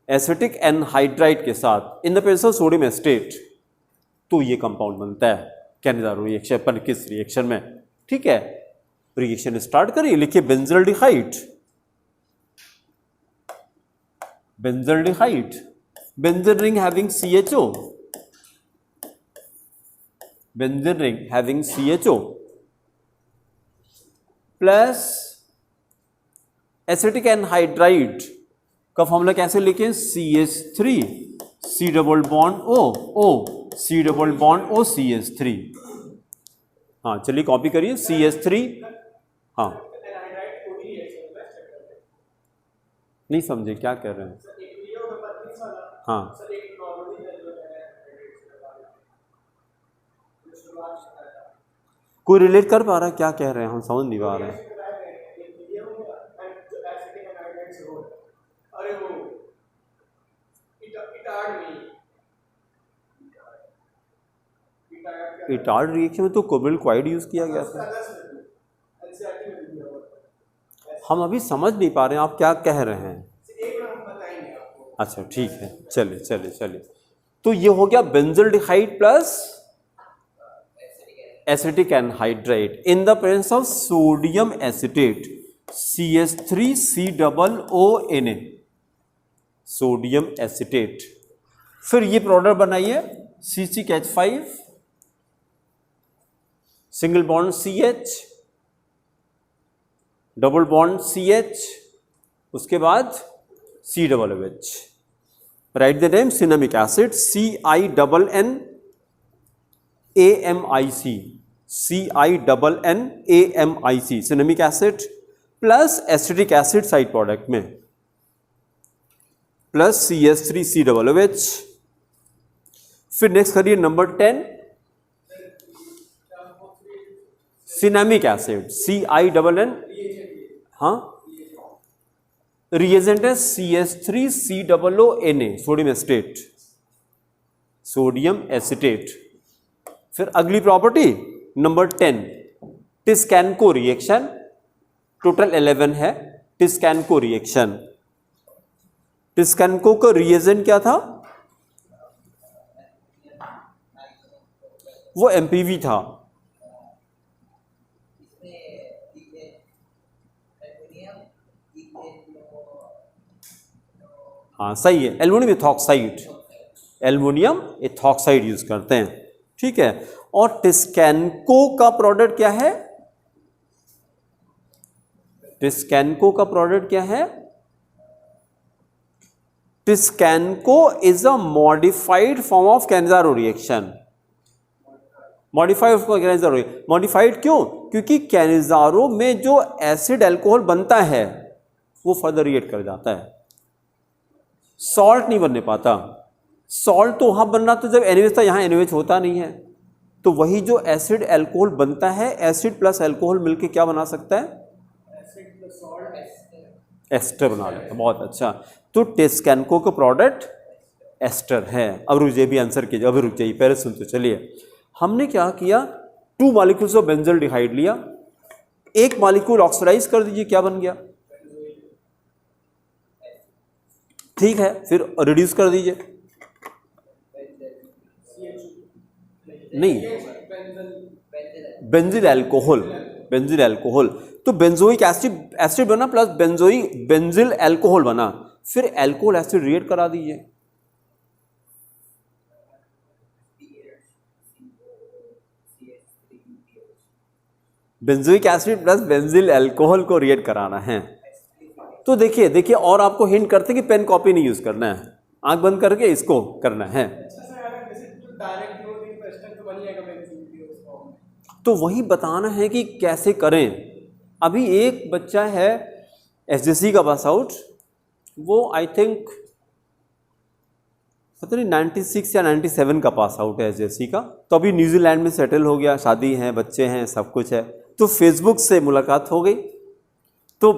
एसिटिक एनहाइड्राइड के साथ in the presence of sodium estate, तो ये कंपाउंड बनता है कैनिजारो रिएक्शन, परकिंस रिएक्शन में, ठीक है। रिएक्शन स्टार्ट करिए, लिखिए benzaldehyde, benzaldehyde, benzene ring having CHO, benzene ring having CHO plus acetic anhydride का फॉर्मूला कैसे लिखें? CH3 C double bond O O C double bond O CH3। हाँ चलिए कॉपी करिए CH3। हाँ नहीं समझे क्या कह रहे हैं? हाँ कोई रिलेट कर पा रहा है क्या कह रहे हैं? हम समझ नहीं पा रहे हैं। इटार्ड रिएक्शन में तो कोबाल्ट क्वाइड यूज किया गया था। हम अभी समझ नहीं पा रहे हैं आप क्या कह रहे हैं। अच्छा ठीक है, चलिए चलिए चलिए। तो ये हो गया benzaldehyde plus acetic anhydride in the presence of sodium acetate CH3COONA, sodium acetate. फिर ये प्रोडक्ट बनाइए C6H5 single bond CH double bond CH, उसके बाद COOH। Right the name cinnamic acid CINNAMIC cinnamic acid plus acetic acid side product में plus CH3COOH। फिर next करिए number 10 cinnamic acid CINN। हाँ reagent है CH3COONA sodium acetate, sodium acetate. फिर अगली property number 10 टिस्कैनको reaction, total 11 है टिस्कैनको reaction. टिस्कैनको का reagent क्या था? वो MPV था। हाँ सही है, aluminium ethoxide, aluminium ethoxide use करते हैं। ठीक है, और टिस्कैनको का प्रोडक्ट क्या है? टिस्कैनको का प्रोडक्ट क्या है? Tishchenko is a modified form of Cannizzaro reaction. Modified क्यों? क्योंकि कैनिजारो में जो एसिड अल्कोहल बनता है वो फर्दर रिएक्ट कर जाता है, सॉल्ट नहीं बनने पाता। सॉल्ट तो वहां बनना था जब NaOH था, यहां NaOH होता नहीं है। तो वही जो एसिड अल्कोहल बनता है, एसिड प्लस अल्कोहल मिलके क्या बना सकता है? एस्टर बना लेता है। बहुत अच्छा, तो टिस्कैनको का प्रोडक्ट एस्टर है। अब रुक जाइए भी आंसर कीजिए, अभी रुक जाइए पहले सुन तो चलिए। हमने क्या किया, 2 मॉलिक्यूल्स ऑफ बेंजल्डिहाइड लिया, एक मॉलिक्यूल ऑक्सीडाइज कर दीजिए, क्या बन गया? ठीक है, फिर रिड्यूस कर दीजिए। नहीं, बेंजिल अल्कोहल, बेंजिल अल्कोहल। तो बेंजोइक एसिड बना प्लस बेंजिल अल्कोहल बना, फिर अल्कोहल एसिड रिएक्ट करा दीजिए। Benzoic acid plus benzyl alcohol को रिएक्ट कराना है। तो देखिए देखिए, और आपको हिंट करते हैं कि पेन कॉपी नहीं यूज करना है, आंख बंद करके इसको करना है। तो वही बताना है कि कैसे करें। अभी एक बच्चा है SJC का पास आउट, वो आई थिंक पता नहीं 96 या 97 का पास आउट है SJC का। तो अभी न्यूजीलैंड में सेटल हो गया, शादी है, बच्चे हैं, सब कुछ है। तो फेसबुक से मुलाकात हो गई। तो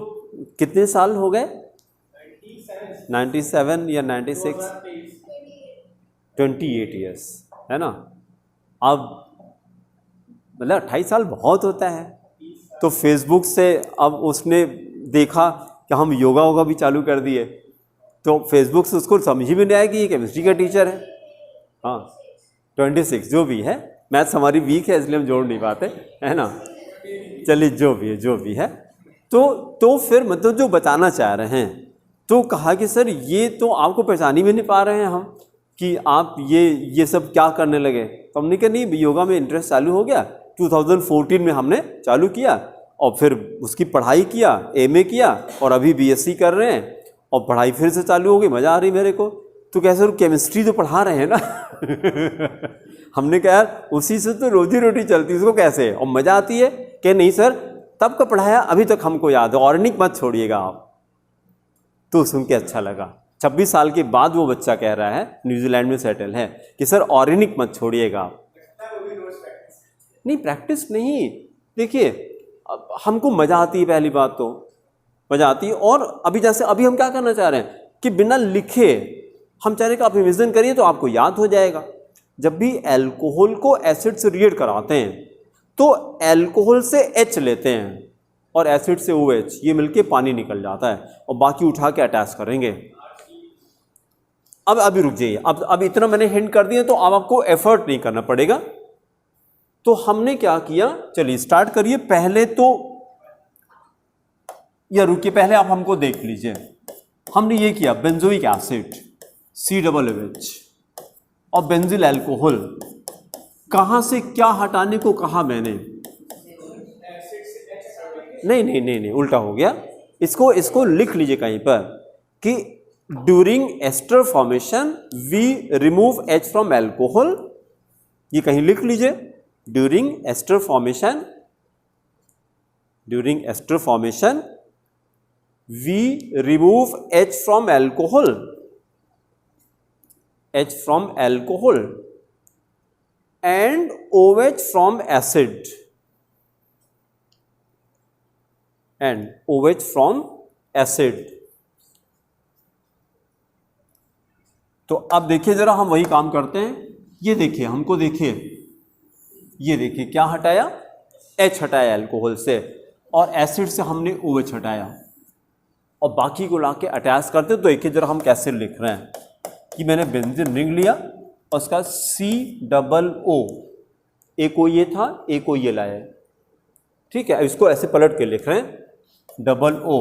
कितने साल हो गए? 97 या 96, 28 ईयर्स है ना। अब मतलब 28 साल बहुत होता है। तो फेसबुक से अब उसने देखा कि हम योगा वोगा भी चालू कर दिए, तो फेसबुक से उसको समझ ही में नहीं आया कि ये केमिस्ट्री का टीचर है। हाँ 26 जो भी है, मैथ्स हमारी वीक है इसलिए हम जोड़ नहीं पाते, है ना। चलिए जो भी है जो भी है। तो फिर मतलब जो बताना चाह रहे हैं, तो कहा कि सर ये तो आपको पहचान ही भी नहीं पा रहे हैं हम कि आप ये सब क्या करने लगे। तो हमने कहा नहीं, योगा में इंटरेस्ट चालू हो गया 2014 में हमने चालू किया, और फिर उसकी पढ़ाई किया, MA किया, और अभी BSc कर रहे हैं। और पढ़ाई फिर से चालू हो गई, मज़ा आ रही मेरे को। तो कैसे केमिस्ट्री तो पढ़ा रहे हैं ना हमने कहा यार उसी से तो रोजी रोटी चलती है, उसको कैसे, और मज़ा आती है कि नहीं सर तब का पढ़ाया अभी तक हमको याद है, ऑर्गेनिक मत छोड़िएगा आप। तो सुन के अच्छा लगा। 26 साल के बाद वो बच्चा कह रहा है, न्यूजीलैंड में सेटल है, कि सर ऑर्गेनिक मत छोड़िएगा आप। नहीं प्रैक्टिस नहीं, देखिए हमको मज़ा आती है, पहली बात तो मज़ा आती है। और अभी जैसे अभी हम क्या करना चाह रहे हैं कि बिना लिखे हम चाह रहे हैं कि आप इमेजिन करिए तो आपको याद हो जाएगा। जब भी अल्कोहल को एसिड से रिएक्ट कराते हैं तो अल्कोहल से H लेते हैं और एसिड से OH, ये मिलके पानी निकल जाता है और बाकी उठा के अटैच करेंगे। अब अभी रुक जाइए, अब इतना मैंने हिंट कर दिया तो अब आपको एफर्ट नहीं करना पड़ेगा। तो हमने क्या किया, चलिए स्टार्ट करिए। पहले तो या रुकिए, पहले आप हमको देख लीजिए। हमने ये किया बेंजोइक एसिड COOH और बेंजिल अल्कोहल, कहाँ से क्या हटाने को कहा मैंने? नहीं, उल्टा हो गया। इसको लिख लीजिए कहीं पर कि during ester formation we remove H from alcohol. ये कहीं लिख लीजिए, during ester formation we remove H from alcohol, H from alcohol and OH from acid तो अब देखिए जरा, हम वही काम करते हैं। ये देखिए, हमको देखिए, ये देखिए क्या हटाया, H हटाया अल्कोहल से, और एसिड से हमने OH हटाया, और बाकी को लाके अटैच करते। तो देखिए जरा हम कैसे लिख रहे हैं कि मैंने बेंजीन रिंग लिया और उसका COO, एक को ये था, एक को ये लाया, ठीक है। इसको ऐसे पलट के लिख रहे हैं OO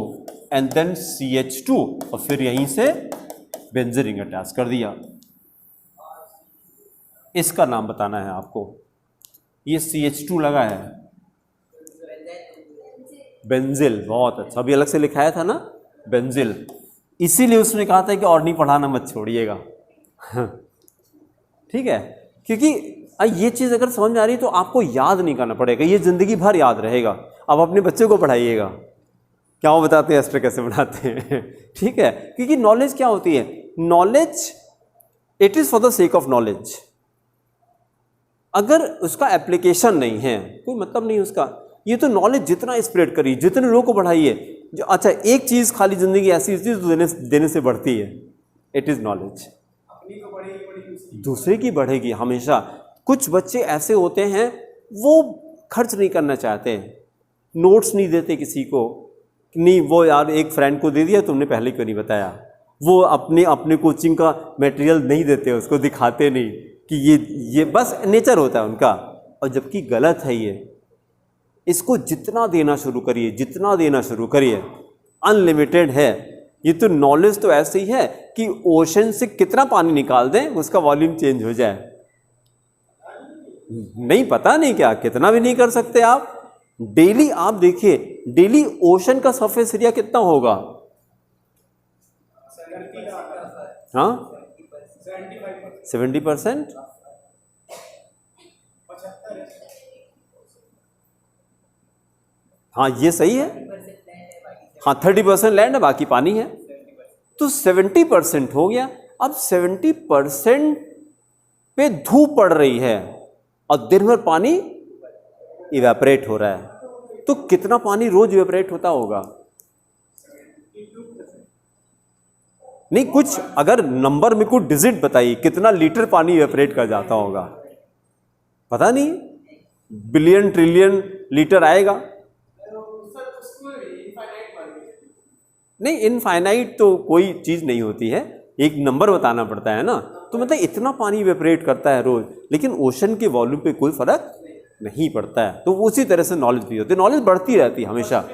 एंड देन CH2, और फिर यहीं से बेंजीन रिंग अटैच कर दिया। इसका नाम बताना है आपको। ये CH2 लगा है, बेंजिल, बहुत अच्छा। अभी अलग से लिखाया था ना बेंजिल, इसीलिए उसने कहा था कि और नहीं पढ़ाना मत छोड़िएगा ठीक है, क्योंकि ये चीज़ अगर समझ में आ रही है तो आपको याद नहीं करना पड़ेगा, ये ज़िंदगी भर याद रहेगा। अब अपने बच्चे को पढ़ाइएगा क्या वो बताते हैं एस्टर कैसे बनाते हैं ठीक है, क्योंकि नॉलेज क्या होती है, knowledge it is for the sake of knowledge. अगर उसका एप्लीकेशन नहीं है कोई मतलब नहीं उसका। ये तो नॉलेज जितना स्प्रेड करिए, जितने लोगों को बढ़ाइए, जो अच्छा एक चीज़ खाली ज़िंदगी ऐसी चीज़ देने से बढ़ती है, इट इज़ नॉलेज। दूसरे की बढ़ेगी हमेशा। कुछ बच्चे ऐसे होते हैं वो खर्च नहीं करना चाहते, नोट्स नहीं देते किसी को, नहीं वो यार एक फ्रेंड को दे दिया तुमने पहले क्यों नहीं बताया, वो अपने कोचिंग का मटेरियल नहीं देते, उसको दिखाते नहीं कि ये बस नेचर होता है उनका। और जबकि गलत है ये, इसको जितना देना शुरू करिए, अनलिमिटेड है। ये तो नॉलेज तो ऐसे ही है कि ओशन से कितना पानी निकाल दें उसका वॉल्यूम चेंज हो जाए, नहीं पता नहीं क्या, कितना भी नहीं कर सकते आप। डेली आप देखिए, डेली ओशन का सरफेस एरिया कितना होगा, हाँ 70%, हाँ ये सही है, हाँ 30% लैंड है बाकी पानी है, तो 70% हो गया। अब 70% पे धूप पड़ रही है और दिन भर पानी इवेपरेट हो रहा है, तो कितना पानी रोज इवेपरेट होता होगा? नहीं, कुछ अगर नंबर में कुछ डिजिट बताइए, कितना लीटर पानी इवेपरेट कर जाता होगा? पता नहीं, बिलियन ट्रिलियन लीटर आएगा? नहीं, इनफाइनाइट तो कोई चीज़ नहीं होती है, एक नंबर बताना पड़ता है ना। तो मतलब इतना पानी इवेपरेट करता है रोज, लेकिन ओशन के वॉल्यूम पे कोई फर्क नहीं पड़ता है। तो उसी तरह से नॉलेज भी होती है, नॉलेज बढ़ती रहती है हमेशा।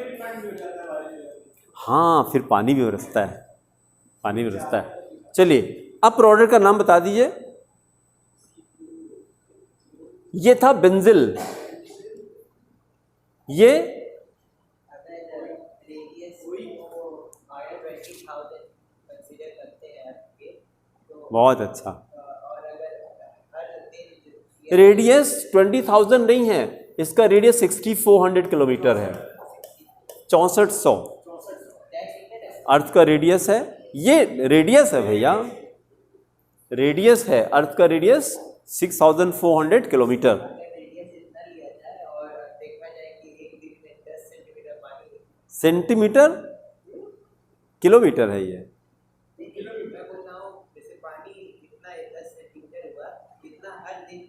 हाँ, फिर पानी भी बरसता है, पानी भी बरसता है। चलिए अब प्रोडक्ट का नाम बता दीजिए। ये था बेंजिल, ये बहुत अच्छा। और अगर हर दिन रेडियस 20,000 नहीं है, इसका रेडियस 6400 किलोमीटर है, 6400 अर्थ का रेडियस है। ये रेडियस है भैया, रेडियस है, अर्थ का रेडियस 6400 किलोमीटर। रेडियस इतना लिया जाए और देखा जाए कि एक दिन में 10 सेंटीमीटर पानी, सेंटीमीटर, किलोमीटर है ये। मैं बोल रहा हूँ जैसे पानी इतना 10 सेंटीमीटर हुआ, इतना हर दिन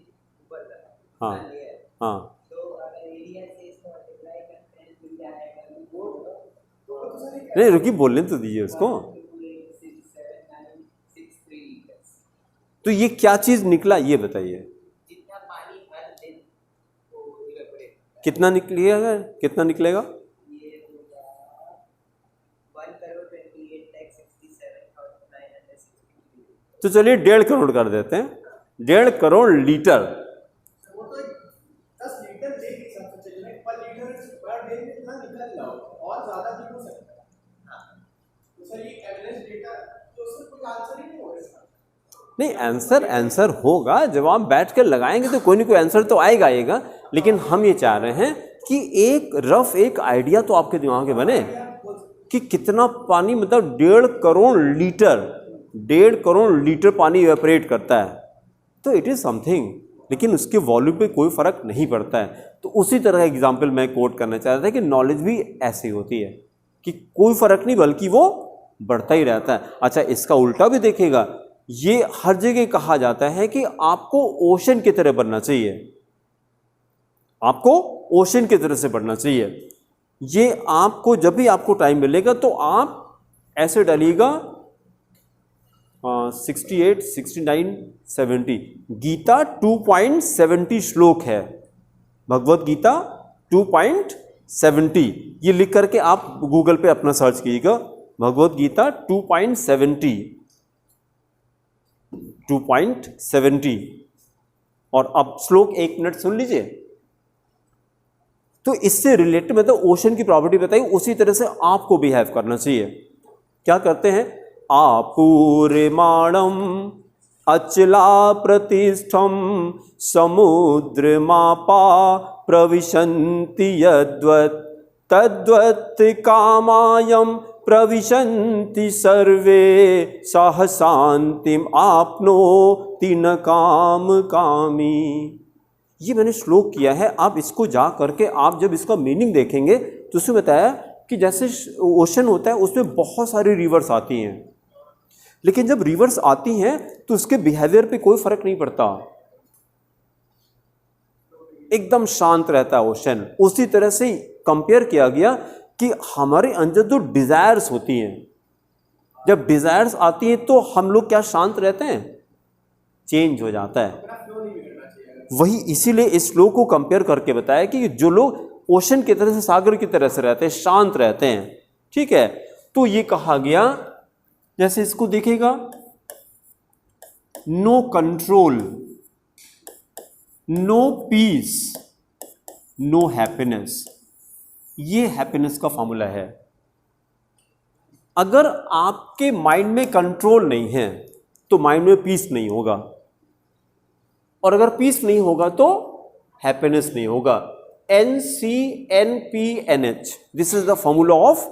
ऊपर रहा, हाँ इतना layer। हाँ, तो अगर एरिया से इसको मल्टीप्लाई करते हैं तो क्या आएगा, नहीं रुकी, बोलने तो दीजिए उसको। 2.67963 लीटर्स। तो ये क्या चीज निकला ये बताइए, जितना पानी हर दिन वो इवेपोरेट, कितना निकलेगा, कितना निकलेगा? ये होगा 1,28,67,963। तो चलिए 1.5 करोड़ कर देते हैं, 1.5 करोड़ लीटर। वो तो 10 लीटर ले के हिसाब से चल रहे हैं, पर लीटर पर डे में इतना निकल रहा हो, और ज़्यादा भी हो सकता है। तो सर ये एवरेज डेटा, तो उससे कोई आंसर ही नहीं होगा इसका। नहीं, आंसर होगा, जब आप बैठ कर लगाएंगे तो कोई ना कोई आंसर तो आएगा। लेकिन हम ये चाह रहे हैं कि एक रफ एक आइडिया तो आपके दिमाग में बने कि कितना पानी, मतलब 1.5 करोड़ लीटर, 1.5 करोड़ लीटर पानी इवेपोरेट करता है, तो इट इज़ समथिंग। लेकिन उसके वॉल्यूम पे कोई फ़र्क नहीं पड़ता है। तो उसी तरह का एग्जाम्पल मैं कोट करना चाह रहा था कि नॉलेज भी ऐसी होती है कि कोई फ़र्क नहीं, बल्कि वो बढ़ता ही रहता है। अच्छा, इसका उल्टा भी देखेगा, ये हर जगह कहा जाता है कि आपको ओशन की तरह बनना चाहिए, आपको ओशन की तरह से बढ़ना चाहिए। ये आपको जब भी आपको टाइम मिलेगा तो आप ऐसे डालिएगा 68, 69, 70। गीता 2.70 श्लोक है, भगवत गीता 2.70। ये लिख करके आप गूगल पे अपना सर्च कीजिएगा, भगवत गीता 2.70। और अब श्लोक 1 मिनट सुन लीजिए। तो इससे रिलेटेड मतलब ओशन की प्रॉपर्टी बताई, उसी तरह से आपको बिहेव करना चाहिए। क्या करते हैं? आपूर्यमाणम अचला प्रतिष्ठम समुद्रमापा प्रविशन्ति यद्वत् तद्वत् कामायम प्रविशन्ति सर्वे सह शांतिम आपनोति न काम कामी। ये मैंने श्लोक किया है, आप इसको जा करके आप जब इसका मीनिंग देखेंगे तो उसमें बताया कि जैसे ओशन होता है उसमें बहुत सारी रिवर्स आती हैं, लेकिन जब रिवर्स आती हैं तो उसके बिहेवियर पे कोई फर्क नहीं पड़ता, एकदम शांत रहता है ओशन। उसी तरह से कंपेयर किया गया कि हमारे अंदर जो डिजायर्स होती हैं, जब डिजायर्स आती हैं तो हम लोग क्या शांत रहते हैं? चेंज हो जाता है। वही इसीलिए इस श्लोक को कंपेयर करके बताया कि जो लोग ओशन की तरह से, सागर की तरह से रहते हैं, शांत रहते हैं, ठीक है। तो ये कहा गया, जैसे इसको देखिएगा, no control, no peace, no happiness. ये हैप्पीनेस का फॉर्मूला है। अगर आपके माइंड में कंट्रोल नहीं है तो माइंड में पीस नहीं होगा, और अगर पीस नहीं होगा तो हैप्पीनेस नहीं होगा। NCNPNH, this is the formula of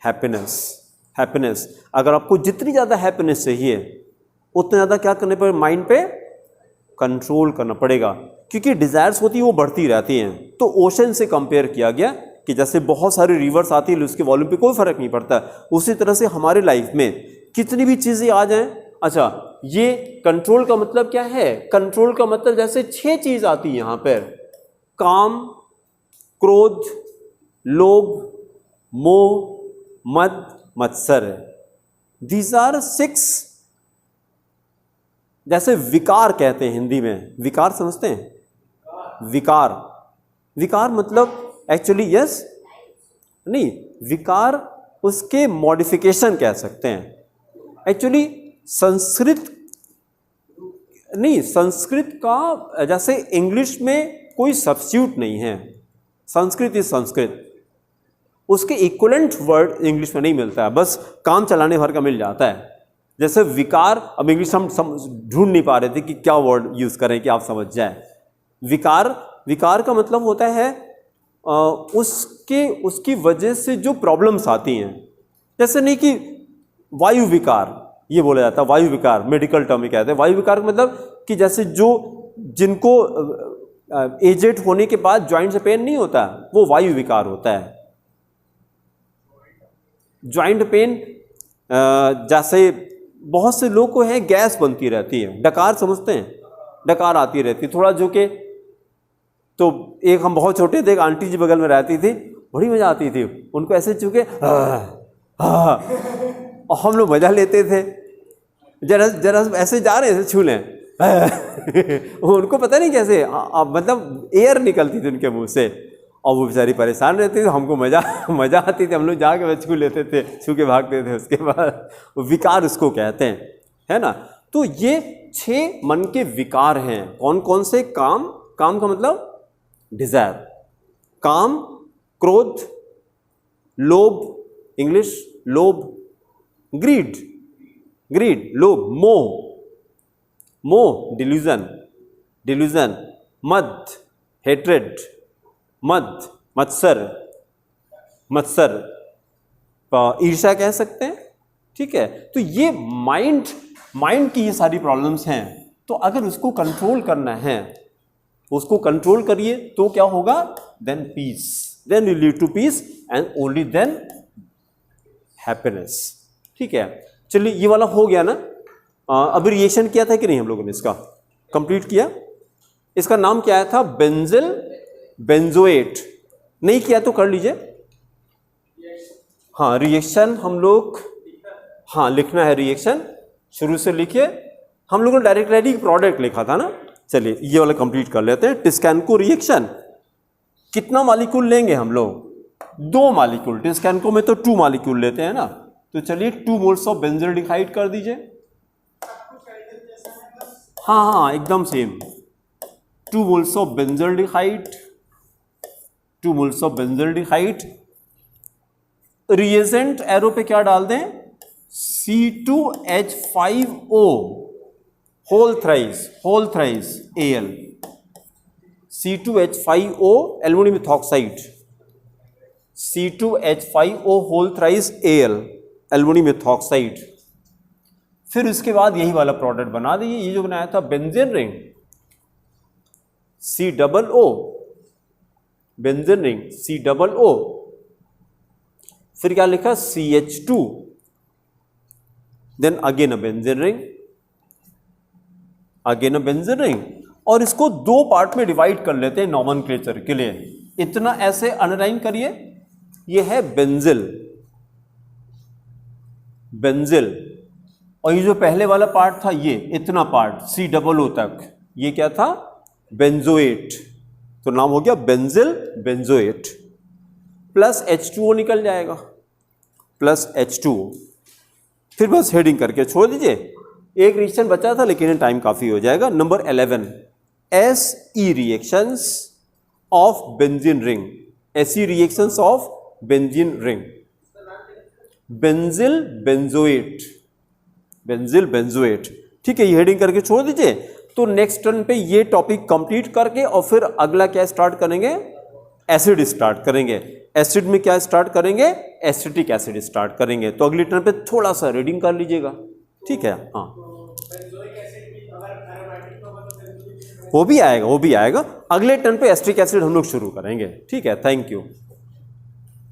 happiness. Happiness, अगर आपको जितनी ज़्यादा हैप्पीनेस चाहिए उतना ज़्यादा क्या करने पर माइंड पे कंट्रोल करना पड़ेगा, क्योंकि डिज़ायर्स होती है वो बढ़ती रहती हैं। तो ओशन से कंपेयर किया गया कि जैसे बहुत सारी रिवर्स आती है, उसके वॉल्यूम पे कोई फर्क नहीं पड़ता, उसी तरह से हमारे लाइफ में कितनी भी चीज़ें आ जाएं। अच्छा, ये कंट्रोल का मतलब क्या है? कंट्रोल का मतलब जैसे 6 चीज़ आती है यहाँ पर, काम, क्रोध, लोभ, मोह, मद, मत्सर। These are 6। जैसे विकार कहते हैं हिंदी में, विकार समझते हैं? विकार, विकार मतलब एक्चुअली यस नहीं, विकार उसके मॉडिफिकेशन कह सकते हैं। एक्चुअली संस्कृत नहीं, संस्कृत का जैसे इंग्लिश में कोई सब्स्टिट्यूट नहीं है, संस्कृत इज संस्कृत, उसके इक्वलेंट वर्ड इंग्लिश में नहीं मिलता है, बस काम चलाने भर का मिल जाता है। जैसे विकार, अब इंग्लिश हम ढूंढ नहीं पा रहे थे कि क्या वर्ड यूज करें कि आप समझ जाए। विकार, विकार का मतलब होता है उसकी वजह से जो प्रॉब्लम्स आती हैं। जैसे नहीं कि वायु विकार ये बोला जाता है, वायु विकार मेडिकल टर्म में कहते हैं। वायु विकार का मतलब कि जैसे जिनको एजेड होने के बाद जॉइंट से पेन नहीं होता, वो वायु विकार होता है। जॉइंट पेन जैसे बहुत से लोग को है गैस बनती रहती है, डकार समझते हैं, डकार आती रहती है थोड़ा जो के। तो एक हम बहुत छोटे थे, एक आंटी जी बगल में रहती थी, बड़ी मजा आती थी उनको ऐसे चूके और हम लोग मजा लेते थे। जरा जरा ऐसे जा रहे थे छू लें उनको पता नहीं कैसे मतलब एयर निकलती थी उनके मुंह से, और वो बेचारी परेशान रहती थी, हमको मजा आती थी, हम लोग जाके छू लेते थे, छू के भागते थे। उसके बाद विकार उसको कहते हैं, है ना। तो ये 6 मन के विकार हैं। कौन कौन से? काम, काम का मतलब डिजायर, काम, क्रोध, लोभ, इंग्लिश लोभ, ग्रीड, ग्रीड लोभ, मोह, मोह डिल्यूजन, डिल्यूजन, मद हेट्रेड, मद मत्सर, मत्सर ईर्ष्या कह सकते हैं, ठीक है। तो ये माइंड की ये सारी प्रॉब्लम्स हैं। तो अगर उसको कंट्रोल करना है, उसको कंट्रोल करिए तो क्या होगा? Then peace, then you lead to peace and only then happiness, ठीक है। चलिए ये वाला हो गया ना। अभी रिएक्शन किया था कि नहीं हम लोगों ने? इसका कंप्लीट किया। इसका नाम क्या आया था? Benzyl benzoate. नहीं किया तो कर लीजिए। हाँ, रिएक्शन हम लोग, हाँ लिखना है रिएक्शन, शुरू से लिखिए। हम लोगों ने डायरेक्ट रेडी प्रोडक्ट लिखा था ना। चलिए ये वाला कंप्लीट कर लेते हैं। टिस्कैनको रिएक्शन, कितना मॉलिक्यूल लेंगे हम लोग? 2 मॉलिक्यूल। टिस्कैनको में तो 2 मॉलिक्यूल लेते हैं ना। तो चलिए 2 मोल्स ऑफ बेंजल्डिहाइड कर दीजिए। हाँ हाँ एकदम same. 2 moles of benzaldehyde, 2 moles of benzaldehyde. Reagent arrow पे क्या डाल दें? C2H5O whole thrice Al, C2H5O aluminium methoxide, C2H5O whole thrice Al aluminium methoxide. फिर उसके बाद यही वाला प्रोडक्ट बना दीजिए, ये जो बनाया था benzene ring, COO benzene ring COO। फिर क्या लिखा? CH2, then again a benzene ring, again a benzene ring. और इसको 2 पार्ट में डिवाइड कर लेते हैं नॉमेनक्लेचर के लिए। इतना ऐसे अंडरलाइन करिए, ये है बेंजिल, बेंजिल। और ये जो पहले वाला पार्ट था, ये इतना पार्ट COO तक, ये क्या था? बेंजोएट। तो नाम हो गया बेंजिल बेंजोएट। प्लस H2O निकल जाएगा, प्लस H2O। फिर बस हेडिंग करके छोड़ दीजिए। एक रिएक्शन बचा था लेकिन टाइम काफी हो जाएगा। Number 11, SE reactions of benzene ring, SE reactions of benzene ring. Benzyl benzoate, benzyl benzoate, ठीक है। ये हेडिंग करके छोड़ दीजिए। तो नेक्स्ट टर्न पे ये टॉपिक कंप्लीट करके और फिर अगला क्या स्टार्ट करेंगे? एसिड स्टार्ट करेंगे। एसिड में क्या स्टार्ट करेंगे? एसिटिक एसिड स्टार्ट करेंगे। तो अगली टर्न पे थोड़ा सा रीडिंग कर लीजिएगा, ठीक है। हाँ वो भी आएगा, वो भी आएगा। अगले टर्न पे एसिटिक एसिड हम लोग शुरू करेंगे, ठीक है। Thank you.